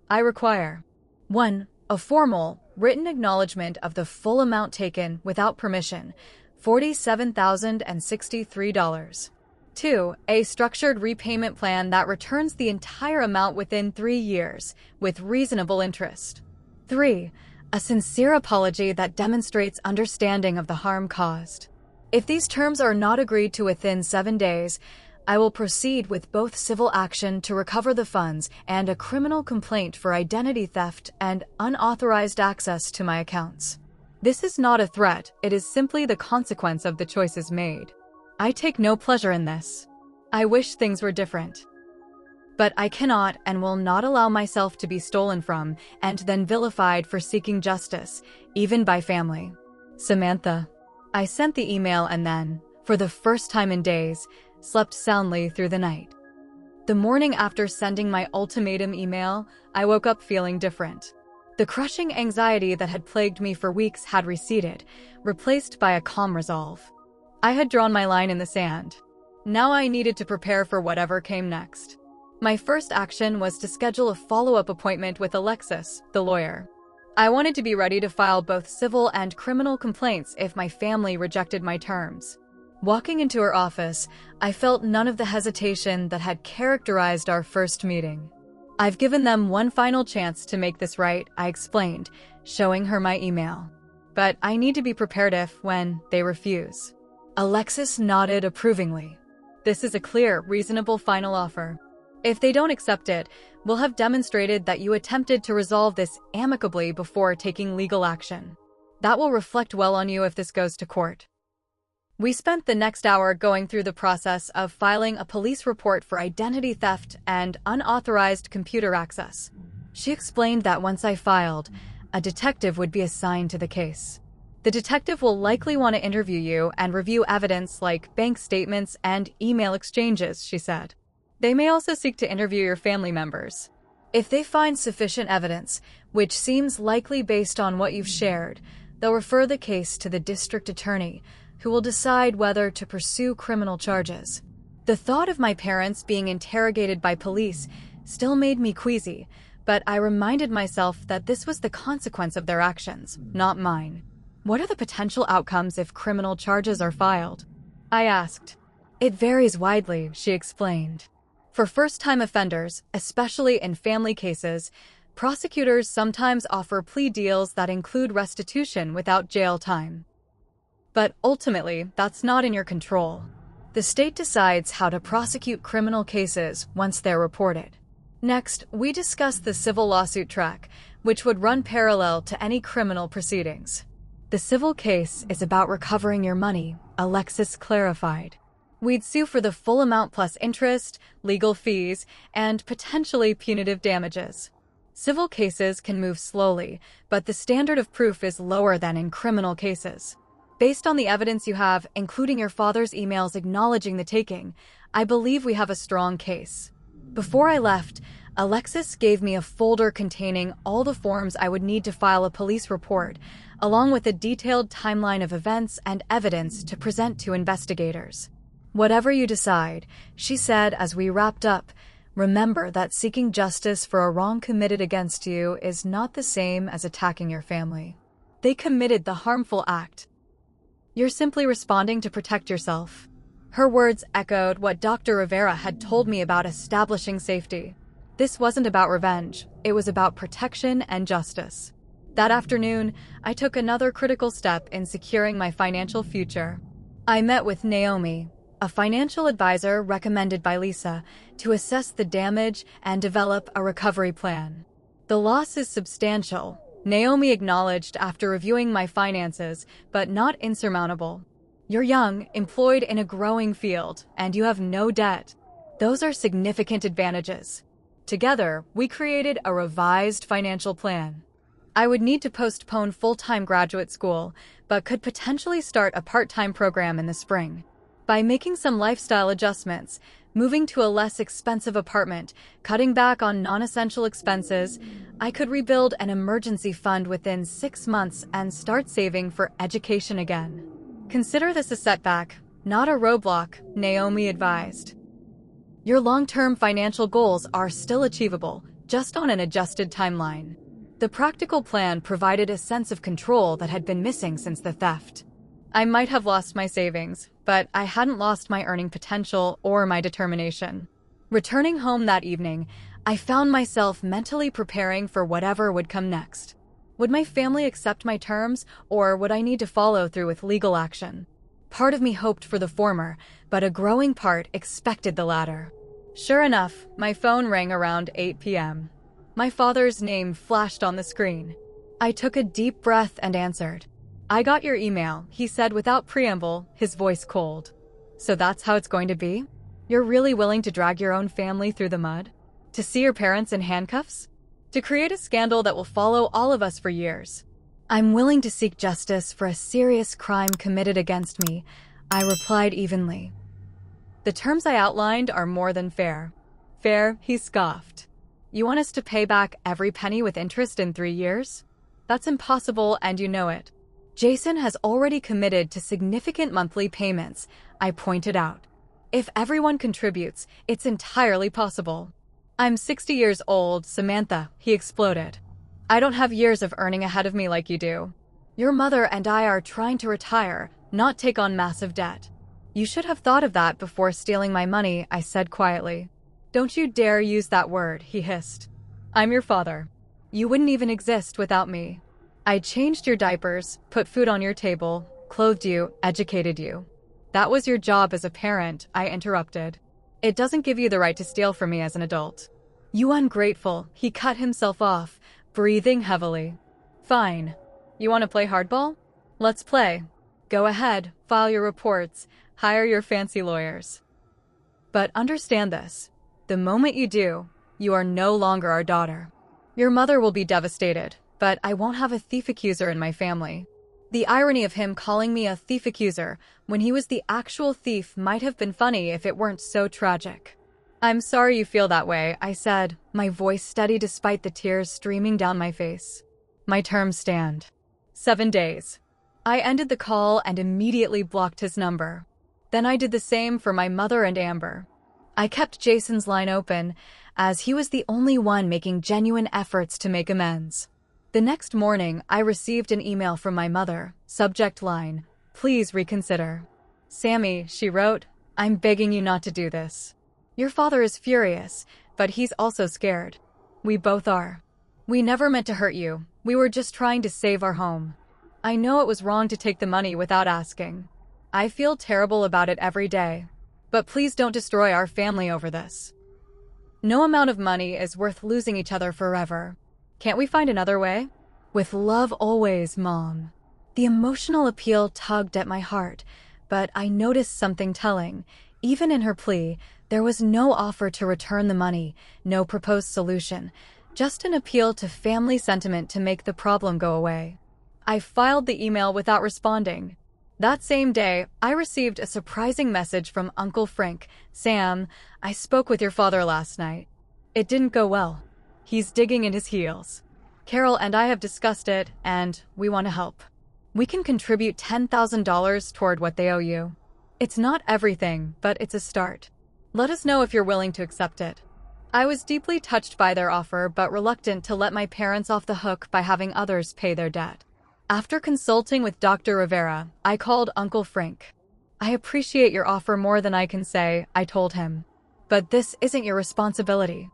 I require 1. A formal, written acknowledgement of the full amount taken without permission, $47,063. 2. A structured repayment plan that returns the entire amount within 3 years, with reasonable interest. 3. A sincere apology that demonstrates understanding of the harm caused. If these terms are not agreed to within 7 days, I will proceed with both civil action to recover the funds and a criminal complaint for identity theft and unauthorized access to my accounts. This is not a threat, it is simply the consequence of the choices made. I take no pleasure in this. I wish things were different. But I cannot and will not allow myself to be stolen from and then vilified for seeking justice, even by family. Samantha. I sent the email and then, for the first time in days, slept soundly through the night. The morning after sending my ultimatum email, I woke up feeling different. The crushing anxiety that had plagued me for weeks had receded, replaced by a calm resolve. I had drawn my line in the sand. Now I needed to prepare for whatever came next. My first action was to schedule a follow-up appointment with Alexis, the lawyer. I wanted to be ready to file both civil and criminal complaints if my family rejected my terms. Walking into her office, I felt none of the hesitation that had characterized our first meeting. I've given them one final chance to make this right, I explained, showing her my email. But I need to be prepared if, when, they refuse. Alexis nodded approvingly. This is a clear, reasonable final offer. If they don't accept it, we'll have demonstrated that you attempted to resolve this amicably before taking legal action. That will reflect well on you if this goes to court. We spent the next hour going through the process of filing a police report for identity theft and unauthorized computer access. She explained that once I filed, a detective would be assigned to the case. The detective will likely want to interview you and review evidence like bank statements and email exchanges, she said. They may also seek to interview your family members. If they find sufficient evidence, which seems likely based on what you've shared, they'll refer the case to the district attorney, who will decide whether to pursue criminal charges. The thought of my parents being interrogated by police still made me queasy, but I reminded myself that this was the consequence of their actions, not mine. What are the potential outcomes if criminal charges are filed? I asked. It varies widely, she explained. For first-time offenders, especially in family cases, prosecutors sometimes offer plea deals that include restitution without jail time. But ultimately, that's not in your control. The state decides how to prosecute criminal cases once they're reported. Next, we discussed the civil lawsuit track, which would run parallel to any criminal proceedings. The civil case is about recovering your money, Alexis clarified. We'd sue for the full amount plus interest, legal fees, and potentially punitive damages. Civil cases can move slowly, but the standard of proof is lower than in criminal cases. Based on the evidence you have, including your father's emails acknowledging the taking, I believe we have a strong case. Before I left, Alexis gave me a folder containing all the forms I would need to file a police report, along with a detailed timeline of events and evidence to present to investigators. Whatever you decide, she said as we wrapped up, remember that seeking justice for a wrong committed against you is not the same as attacking your family. They committed the harmful act. You're simply responding to protect yourself. Her words echoed what Dr. Rivera had told me about establishing safety. This wasn't about revenge, it was about protection and justice. That afternoon, I took another critical step in securing my financial future. I met with Naomi, a financial advisor recommended by Lisa, to assess the damage and develop a recovery plan. The loss is substantial, Naomi acknowledged after reviewing my finances, but not insurmountable. You're young, employed in a growing field, and you have no debt. Those are significant advantages. Together, we created a revised financial plan. I would need to postpone full-time graduate school, but could potentially start a part-time program in the spring. By making some lifestyle adjustments, moving to a less expensive apartment, cutting back on non-essential expenses, I could rebuild an emergency fund within 6 months and start saving for education again. Consider this a setback, not a roadblock, Naomi advised. Your long-term financial goals are still achievable, just on an adjusted timeline. The practical plan provided a sense of control that had been missing since the theft. I might have lost my savings, but I hadn't lost my earning potential or my determination. Returning home that evening, I found myself mentally preparing for whatever would come next. Would my family accept my terms, or would I need to follow through with legal action? Part of me hoped for the former, but a growing part expected the latter. Sure enough, my phone rang around 8 p.m. My father's name flashed on the screen. I took a deep breath and answered. I got your email, he said without preamble, his voice cold. So that's how it's going to be? You're really willing to drag your own family through the mud? To see your parents in handcuffs? To create a scandal that will follow all of us for years? I'm willing to seek justice for a serious crime committed against me, I replied evenly. The terms I outlined are more than fair. Fair, he scoffed. You want us to pay back every penny with interest in 3 years? That's impossible, and you know it. Jason has already committed to significant monthly payments, I pointed out. If everyone contributes, it's entirely possible. I'm 60 years old, Samantha, he exploded. I don't have years of earning ahead of me like you do. Your mother and I are trying to retire, not take on massive debt. You should have thought of that before stealing my money, I said quietly. Don't you dare use that word, he hissed. I'm your father. You wouldn't even exist without me. I changed your diapers, put food on your table, clothed you, educated you. That was your job as a parent, I interrupted. It doesn't give you the right to steal from me as an adult. You ungrateful, he cut himself off, breathing heavily. Fine. You want to play hardball? Let's play. Go ahead, file your reports, hire your fancy lawyers. But understand this. The moment you do, you are no longer our daughter. Your mother will be devastated, but I won't have a thief accuser in my family. The irony of him calling me a thief accuser when he was the actual thief might have been funny if it weren't so tragic. I'm sorry you feel that way, I said, my voice steady despite the tears streaming down my face. My terms stand. 7 days. I ended the call and immediately blocked his number. Then I did the same for my mother and Amber. I kept Jason's line open, as he was the only one making genuine efforts to make amends. The next morning, I received an email from my mother, subject line, "Please reconsider." Sammy, she wrote, I'm begging you not to do this. Your father is furious, but he's also scared. We both are. We never meant to hurt you. We were just trying to save our home. I know it was wrong to take the money without asking. I feel terrible about it every day. But please don't destroy our family over this. No amount of money is worth losing each other forever. Can't we find another way? With love always, Mom. The emotional appeal tugged at my heart, but I noticed something telling. Even in her plea, there was no offer to return the money, no proposed solution, just an appeal to family sentiment to make the problem go away. I filed the email without responding. That same day, I received a surprising message from Uncle Frank. Sam, I spoke with your father last night. It didn't go well. He's digging in his heels. Carol and I have discussed it, and we want to help. We can contribute $10,000 toward what they owe you. It's not everything, but it's a start. Let us know if you're willing to accept it. I was deeply touched by their offer, but reluctant to let my parents off the hook by having others pay their debt. After consulting with Dr. Rivera, I called Uncle Frank. I appreciate your offer more than I can say, I told him. But this isn't your responsibility.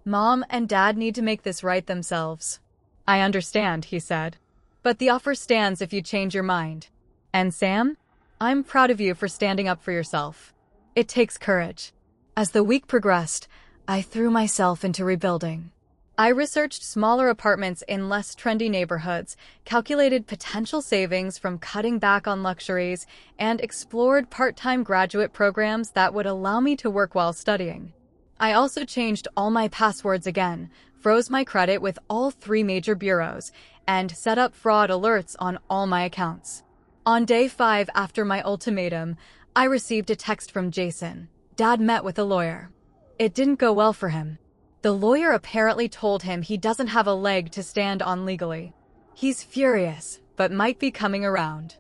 Mom and Dad need to make this right themselves. I understand, he said. But the offer stands if you change your mind. And Sam, I'm proud of you for standing up for yourself. It takes courage. As the week progressed, I threw myself into rebuilding. I researched smaller apartments in less trendy neighborhoods, calculated potential savings from cutting back on luxuries, and explored part-time graduate programs that would allow me to work while studying. I also changed all my passwords again, froze my credit with all 3 major bureaus, and set up fraud alerts on all my accounts. On day 5 after my ultimatum, I received a text from Jason. Dad met with a lawyer. It didn't go well for him. The lawyer apparently told him he doesn't have a leg to stand on legally. He's furious, but might be coming around.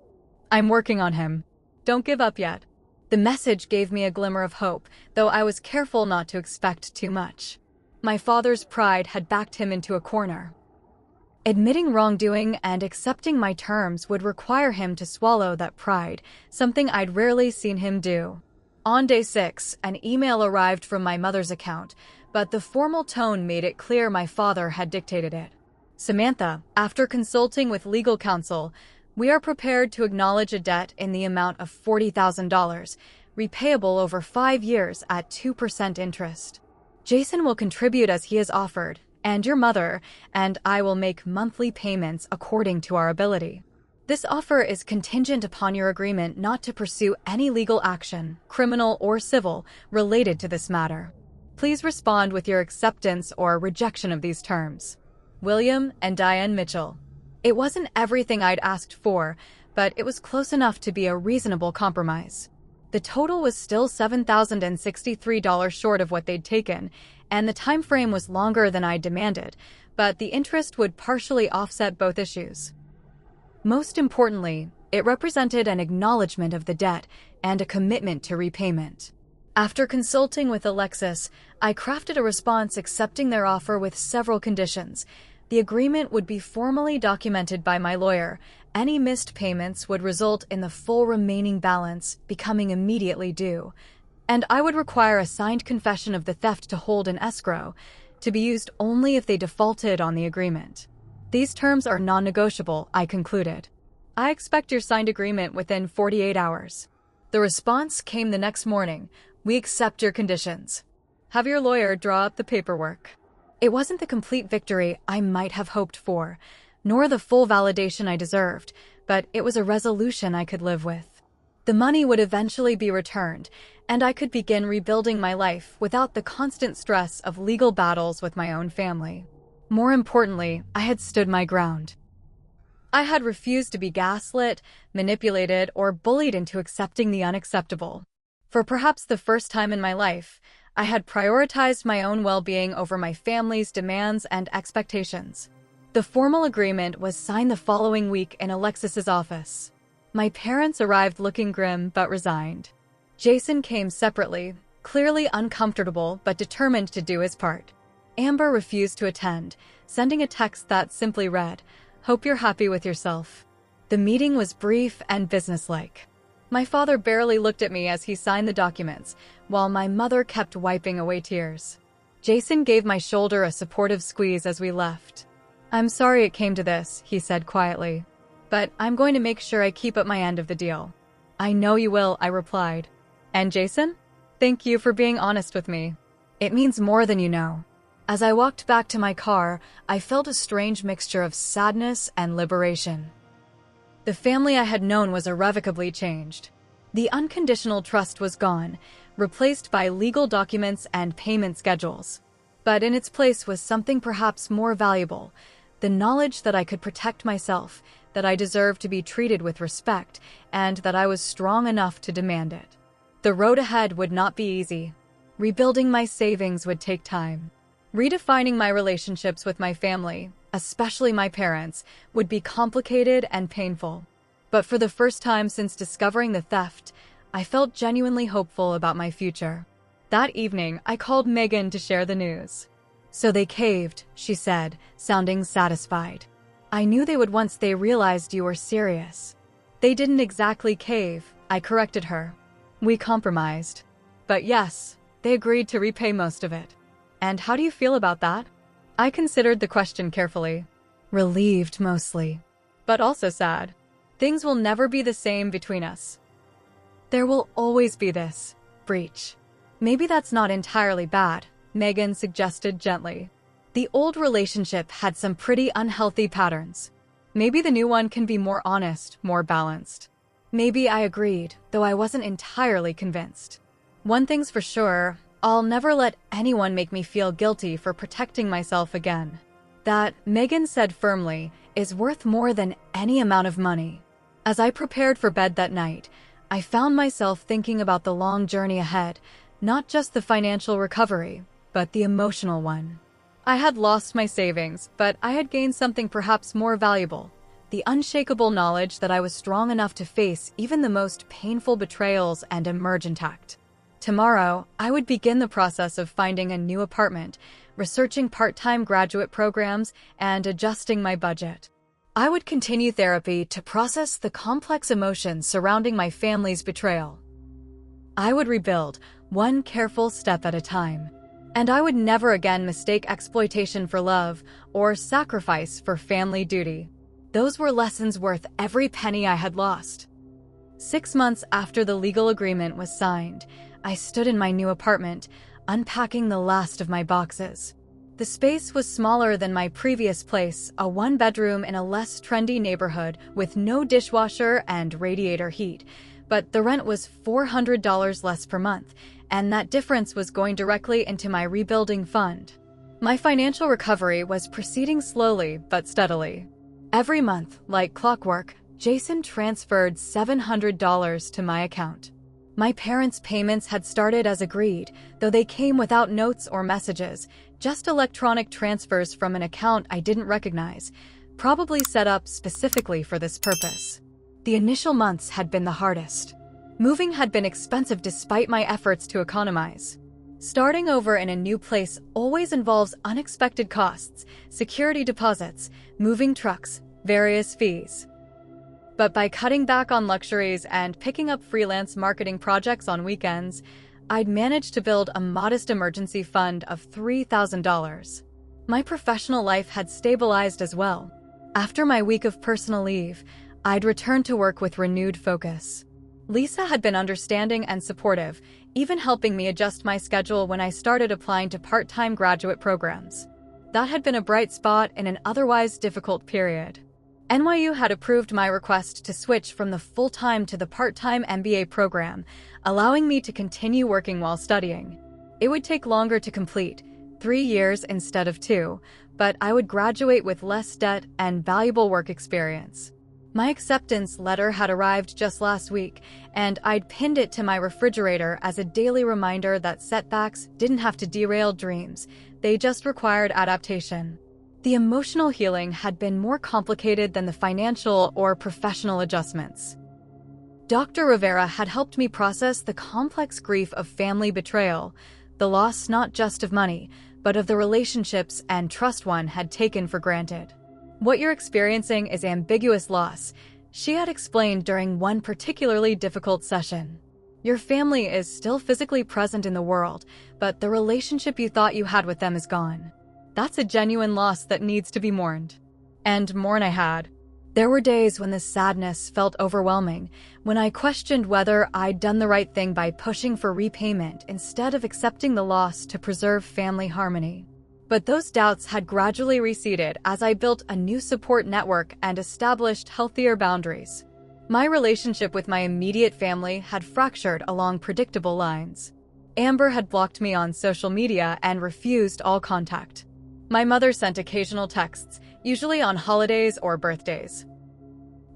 I'm working on him. Don't give up yet. The message gave me a glimmer of hope, though I was careful not to expect too much. My father's pride had backed him into a corner. Admitting wrongdoing and accepting my terms would require him to swallow that pride, something I'd rarely seen him do. On day 6, an email arrived from my mother's account, but the formal tone made it clear my father had dictated it. Samantha, after consulting with legal counsel, we are prepared to acknowledge a debt in the amount of $40,000, repayable over 5 years at 2% interest. Jason will contribute as he has offered, and your mother and I will make monthly payments according to our ability. This offer is contingent upon your agreement not to pursue any legal action, criminal or civil, related to this matter. Please respond with your acceptance or rejection of these terms. William and Diane Mitchell. It wasn't everything I'd asked for, but it was close enough to be a reasonable compromise. The total was still $7,063 short of what they'd taken, and the time frame was longer than I demanded, but the interest would partially offset both issues. Most importantly, it represented an acknowledgement of the debt and a commitment to repayment. After consulting with Alexis, I crafted a response accepting their offer with several conditions. The agreement would be formally documented by my lawyer. Any missed payments would result in the full remaining balance becoming immediately due, and I would require a signed confession of the theft to hold in escrow, to be used only if they defaulted on the agreement. These terms are non-negotiable, I concluded. I expect your signed agreement within 48 hours. The response came the next morning. We accept your conditions. Have your lawyer draw up the paperwork. It wasn't the complete victory I might have hoped for, nor the full validation I deserved, but it was a resolution I could live with. The money would eventually be returned, and I could begin rebuilding my life without the constant stress of legal battles with my own family. More importantly, I had stood my ground. I had refused to be gaslit, manipulated, or bullied into accepting the unacceptable. For perhaps the first time in my life, I had prioritized my own well-being over my family's demands and expectations. The formal agreement was signed the following week in Alexis's office. My parents arrived looking grim but resigned. Jason came separately, clearly uncomfortable but determined to do his part. Amber refused to attend, sending a text that simply read, "Hope you're happy with yourself." The meeting was brief and businesslike. My father barely looked at me as he signed the documents, while my mother kept wiping away tears. Jason gave my shoulder a supportive squeeze as we left. "I'm sorry it came to this," he said quietly, "but I'm going to make sure I keep up my end of the deal." "I know you will," I replied. "And Jason? Thank you for being honest with me. It means more than you know." As I walked back to my car, I felt a strange mixture of sadness and liberation. The family I had known was irrevocably changed. The unconditional trust was gone, replaced by legal documents and payment schedules. But in its place was something perhaps more valuable, the knowledge that I could protect myself, that I deserved to be treated with respect, and that I was strong enough to demand it. The road ahead would not be easy. Rebuilding my savings would take time. Redefining my relationships with my family, especially my parents, would be complicated and painful. But for the first time since discovering the theft, I felt genuinely hopeful about my future. That evening, I called Megan to share the news. "So they caved," she said, sounding satisfied. "I knew they would once they realized you were serious." "They didn't exactly cave," I corrected her. "We compromised. But yes, they agreed to repay most of it." "And how do you feel about that?" I considered the question carefully. Relieved mostly, but also sad. Things will never be the same between us. There will always be this breach. "Maybe that's not entirely bad," Megan suggested gently. "The old relationship had some pretty unhealthy patterns. Maybe the new one can be more honest, more balanced." Maybe I agreed, though I wasn't entirely convinced. One thing's for sure, I'll never let anyone make me feel guilty for protecting myself again. That, Megan said firmly, is worth more than any amount of money. As I prepared for bed that night, I found myself thinking about the long journey ahead, not just the financial recovery, but the emotional one. I had lost my savings, but I had gained something perhaps more valuable, the unshakable knowledge that I was strong enough to face even the most painful betrayals and emerge intact. Tomorrow, I would begin the process of finding a new apartment, researching part-time graduate programs, and adjusting my budget. I would continue therapy to process the complex emotions surrounding my family's betrayal. I would rebuild, one careful step at a time. And I would never again mistake exploitation for love or sacrifice for family duty. Those were lessons worth every penny I had lost. 6 months after the legal agreement was signed, I stood in my new apartment, unpacking the last of my boxes. The space was smaller than my previous place, a one-bedroom in a less trendy neighborhood with no dishwasher and radiator heat, but the rent was $400 less per month, and that difference was going directly into my rebuilding fund. My financial recovery was proceeding slowly but steadily. Every month, like clockwork, Jason transferred $700 to my account. My parents' payments had started as agreed, though they came without notes or messages, just electronic transfers from an account I didn't recognize, probably set up specifically for this purpose. The initial months had been the hardest. Moving had been expensive despite my efforts to economize. Starting over in a new place always involves unexpected costs, security deposits, moving trucks, various fees. But by cutting back on luxuries and picking up freelance marketing projects on weekends, I'd managed to build a modest emergency fund of $3,000. My professional life had stabilized as well. After my week of personal leave, I'd returned to work with renewed focus. Lisa had been understanding and supportive, even helping me adjust my schedule when I started applying to part-time graduate programs. That had been a bright spot in an otherwise difficult period. NYU had approved my request to switch from the full-time to the part-time MBA program, allowing me to continue working while studying. It would take longer to complete, 3 years instead of 2, but I would graduate with less debt and valuable work experience. My acceptance letter had arrived just last week, and I'd pinned it to my refrigerator as a daily reminder that setbacks didn't have to derail dreams, they just required adaptation. The emotional healing had been more complicated than the financial or professional adjustments. Dr. Rivera had helped me process the complex grief of family betrayal, the loss not just of money, but of the relationships and trust one had taken for granted. What you're experiencing is ambiguous loss, she had explained during one particularly difficult session. Your family is still physically present in the world, but the relationship you thought you had with them is gone. That's a genuine loss that needs to be mourned. And mourn I had. There were days when the sadness felt overwhelming, when I questioned whether I'd done the right thing by pushing for repayment instead of accepting the loss to preserve family harmony. But those doubts had gradually receded as I built a new support network and established healthier boundaries. My relationship with my immediate family had fractured along predictable lines. Amber had blocked me on social media and refused all contact. My mother sent occasional texts, usually on holidays or birthdays.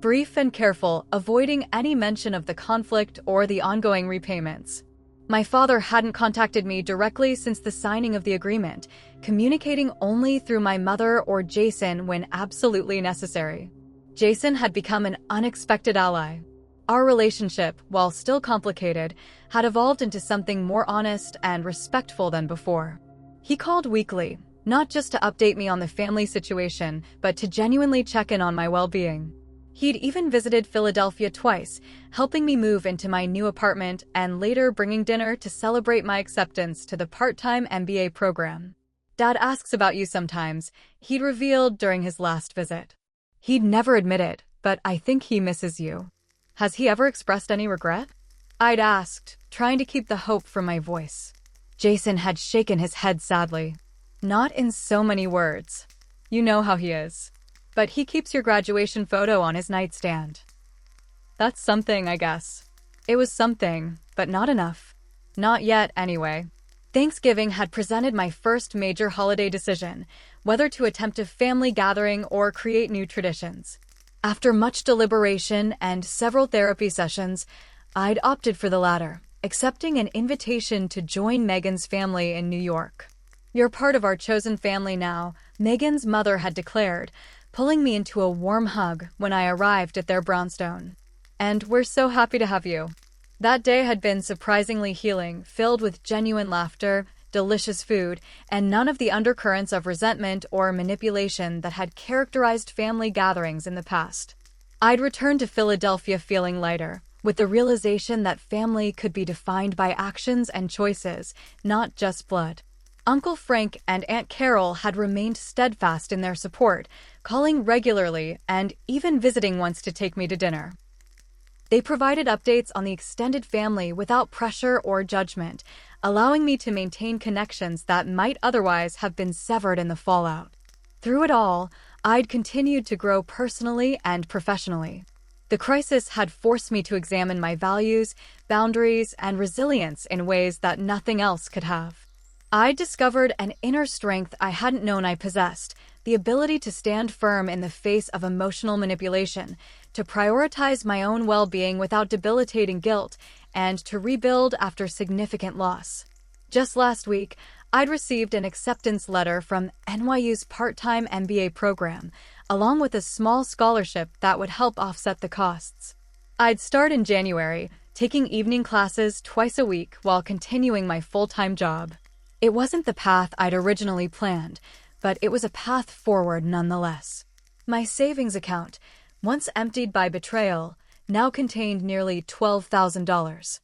Brief and careful, avoiding any mention of the conflict or the ongoing repayments. My father hadn't contacted me directly since the signing of the agreement, communicating only through my mother or Jason when absolutely necessary. Jason had become an unexpected ally. Our relationship, while still complicated, had evolved into something more honest and respectful than before. He called weekly, not just to update me on the family situation, but to genuinely check in on my well-being. He'd even visited Philadelphia twice, helping me move into my new apartment and later bringing dinner to celebrate my acceptance to the part-time MBA program. Dad asks about you sometimes, he'd revealed during his last visit. He'd never admit it, but I think he misses you. Has he ever expressed any regret? I'd asked, trying to keep the hope from my voice. Jason had shaken his head sadly. Not in so many words. You know how he is. But he keeps your graduation photo on his nightstand. That's something, I guess. It was something, but not enough. Not yet, anyway. Thanksgiving had presented my first major holiday decision, whether to attempt a family gathering or create new traditions. After much deliberation and several therapy sessions, I'd opted for the latter, accepting an invitation to join Megan's family in New York. You're part of our chosen family now, Megan's mother had declared, pulling me into a warm hug when I arrived at their brownstone. And we're so happy to have you. That day had been surprisingly healing, filled with genuine laughter, delicious food, and none of the undercurrents of resentment or manipulation that had characterized family gatherings in the past. I'd returned to Philadelphia feeling lighter, with the realization that family could be defined by actions and choices, not just blood. Uncle Frank and Aunt Carol had remained steadfast in their support, calling regularly and even visiting once to take me to dinner. They provided updates on the extended family without pressure or judgment, allowing me to maintain connections that might otherwise have been severed in the fallout. Through it all, I'd continued to grow personally and professionally. The crisis had forced me to examine my values, boundaries, and resilience in ways that nothing else could have. I discovered an inner strength I hadn't known I possessed, the ability to stand firm in the face of emotional manipulation, to prioritize my own well-being without debilitating guilt, and to rebuild after significant loss. Just last week, I'd received an acceptance letter from NYU's part-time MBA program, along with a small scholarship that would help offset the costs. I'd start in January, taking evening classes twice a week while continuing my full-time job. It wasn't the path I'd originally planned, but it was a path forward nonetheless. My savings account, once emptied by Betrayal, now contained nearly $12,000.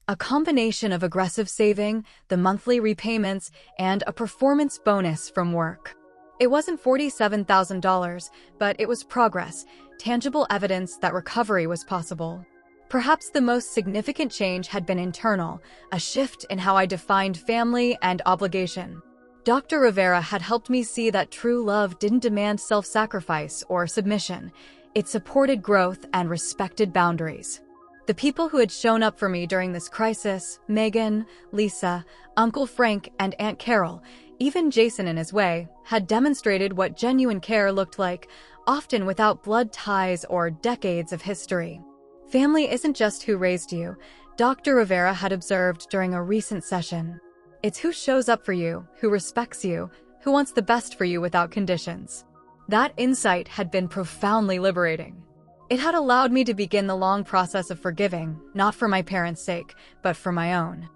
A combination of aggressive saving, the monthly repayments, and a performance bonus from work. It wasn't $47,000, but it was progress, tangible evidence that recovery was possible. Perhaps the most significant change had been internal, a shift in how I defined family and obligation. Dr. Rivera had helped me see that true love didn't demand self-sacrifice or submission. It supported growth and respected boundaries. The people who had shown up for me during this crisis, Megan, Lisa, Uncle Frank, and Aunt Carol, even Jason in his way, had demonstrated what genuine care looked like, often without blood ties or decades of history. Family isn't just who raised you, Dr. Rivera had observed during a recent session. It's who shows up for you, who respects you, who wants the best for you without conditions. That insight had been profoundly liberating. It had allowed me to begin the long process of forgiving, not for my parents' sake, but for my own.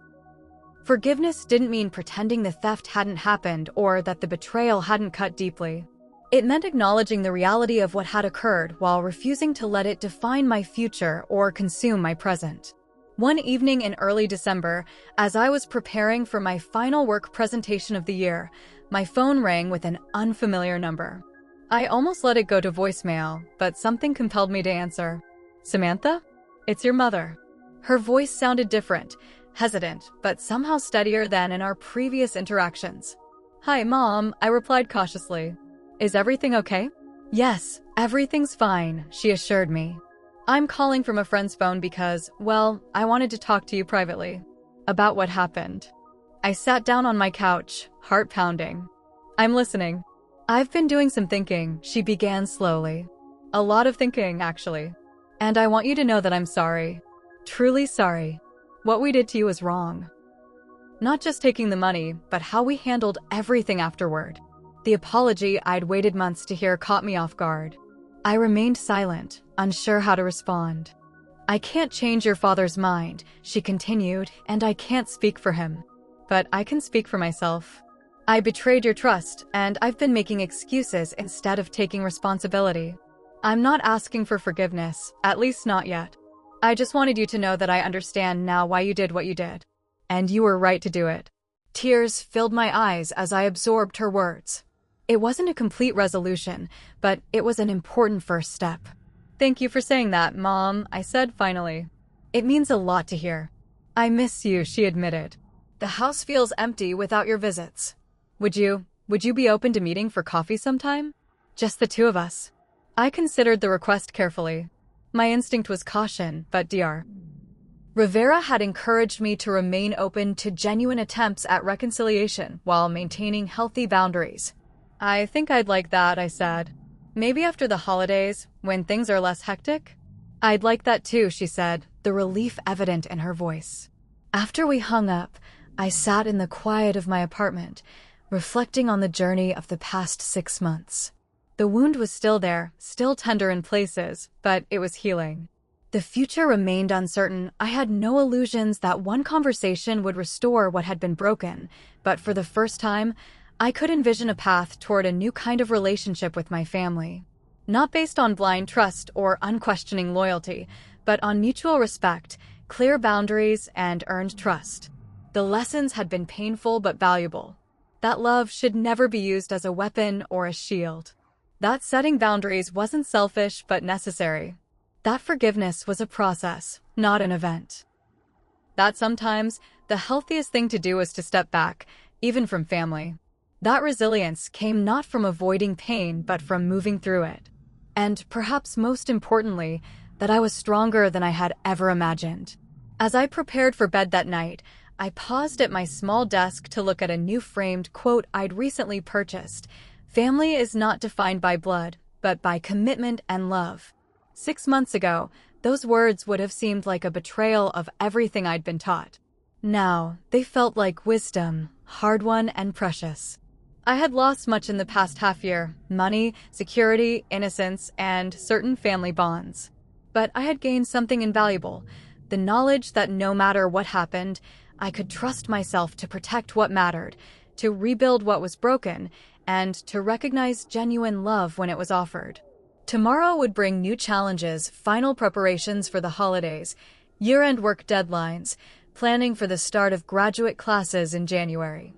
Forgiveness didn't mean pretending the theft hadn't happened or that the betrayal hadn't cut deeply. It meant acknowledging the reality of what had occurred while refusing to let it define my future or consume my present. One evening in early December, as I was preparing for my final work presentation of the year, my phone rang with an unfamiliar number. I almost let it go to voicemail, but something compelled me to answer. "Samantha? It's your mother." Her voice sounded different, hesitant, but somehow steadier than in our previous interactions. "Hi, Mom," I replied cautiously. "Is everything okay?" "Yes, everything's fine," she assured me. "I'm calling from a friend's phone because, well, I wanted to talk to you privately. About what happened." I sat down on my couch, heart pounding. "I'm listening." "I've been doing some thinking," she began slowly. "A lot of thinking, actually. And I want you to know that I'm sorry. Truly sorry. What we did to you was wrong. Not just taking the money, but how we handled everything afterward." The apology I'd waited months to hear caught me off guard. I remained silent, unsure how to respond. "I can't change your father's mind," she continued, "and I can't speak for him. But I can speak for myself. I betrayed your trust, and I've been making excuses instead of taking responsibility. I'm not asking for forgiveness, at least not yet. I just wanted you to know that I understand now why you did what you did. And you were right to do it." Tears filled my eyes as I absorbed her words. It wasn't a complete resolution, but it was an important first step. "Thank you for saying that, Mom," I said finally. "It means a lot to hear." "I miss you," she admitted. "The house feels empty without your visits. Would you be open to meeting for coffee sometime? Just the two of us." I considered the request carefully. My instinct was caution, but Dr. Rivera had encouraged me to remain open to genuine attempts at reconciliation while maintaining healthy boundaries. "I think I'd like that," I said. "Maybe after the holidays, when things are less hectic?" "I'd like that too," she said, the relief evident in her voice. After we hung up, I sat in the quiet of my apartment, reflecting on the journey of the past 6 months. The wound was still there, still tender in places, but it was healing. The future remained uncertain. I had no illusions that one conversation would restore what had been broken, but for the first time, I could envision a path toward a new kind of relationship with my family. Not based on blind trust or unquestioning loyalty, but on mutual respect, clear boundaries, and earned trust. The lessons had been painful but valuable. That love should never be used as a weapon or a shield. That setting boundaries wasn't selfish but necessary. That forgiveness was a process, not an event. That sometimes the healthiest thing to do is to step back, even from family. That resilience came not from avoiding pain, but from moving through it. And perhaps most importantly, that I was stronger than I had ever imagined. As I prepared for bed that night, I paused at my small desk to look at a new framed quote I'd recently purchased. Family is not defined by blood, but by commitment and love. 6 months ago, those words would have seemed like a betrayal of everything I'd been taught. Now, they felt like wisdom, hard-won and precious. I had lost much in the past half year: money, security, innocence, and certain family bonds. But I had gained something invaluable: the knowledge that no matter what happened, I could trust myself to protect what mattered, to rebuild what was broken, and to recognize genuine love when it was offered. Tomorrow would bring new challenges, final preparations for the holidays, year-end work deadlines, planning for the start of graduate classes in January.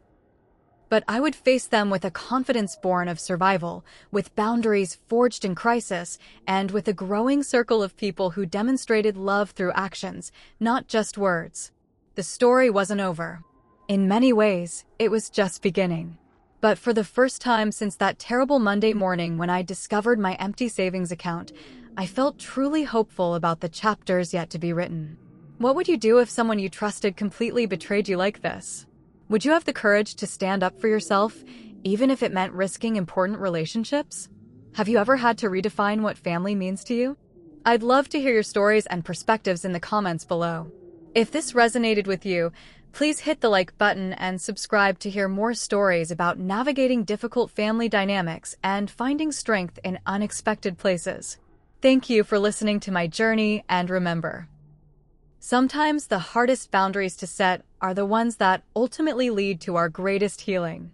But I would face them with a confidence born of survival, with boundaries forged in crisis, and with a growing circle of people who demonstrated love through actions, not just words. The story wasn't over. In many ways, it was just beginning. But for the first time since that terrible Monday morning when I discovered my empty savings account, I felt truly hopeful about the chapters yet to be written. What would you do if someone you trusted completely betrayed you like this? Would you have the courage to stand up for yourself, even if it meant risking important relationships? Have you ever had to redefine what family means to you? I'd love to hear your stories and perspectives in the comments below. If this resonated with you, please hit the like button and subscribe to hear more stories about navigating difficult family dynamics and finding strength in unexpected places. Thank you for listening to my journey, and remember, sometimes the hardest boundaries to set are the ones that ultimately lead to our greatest healing.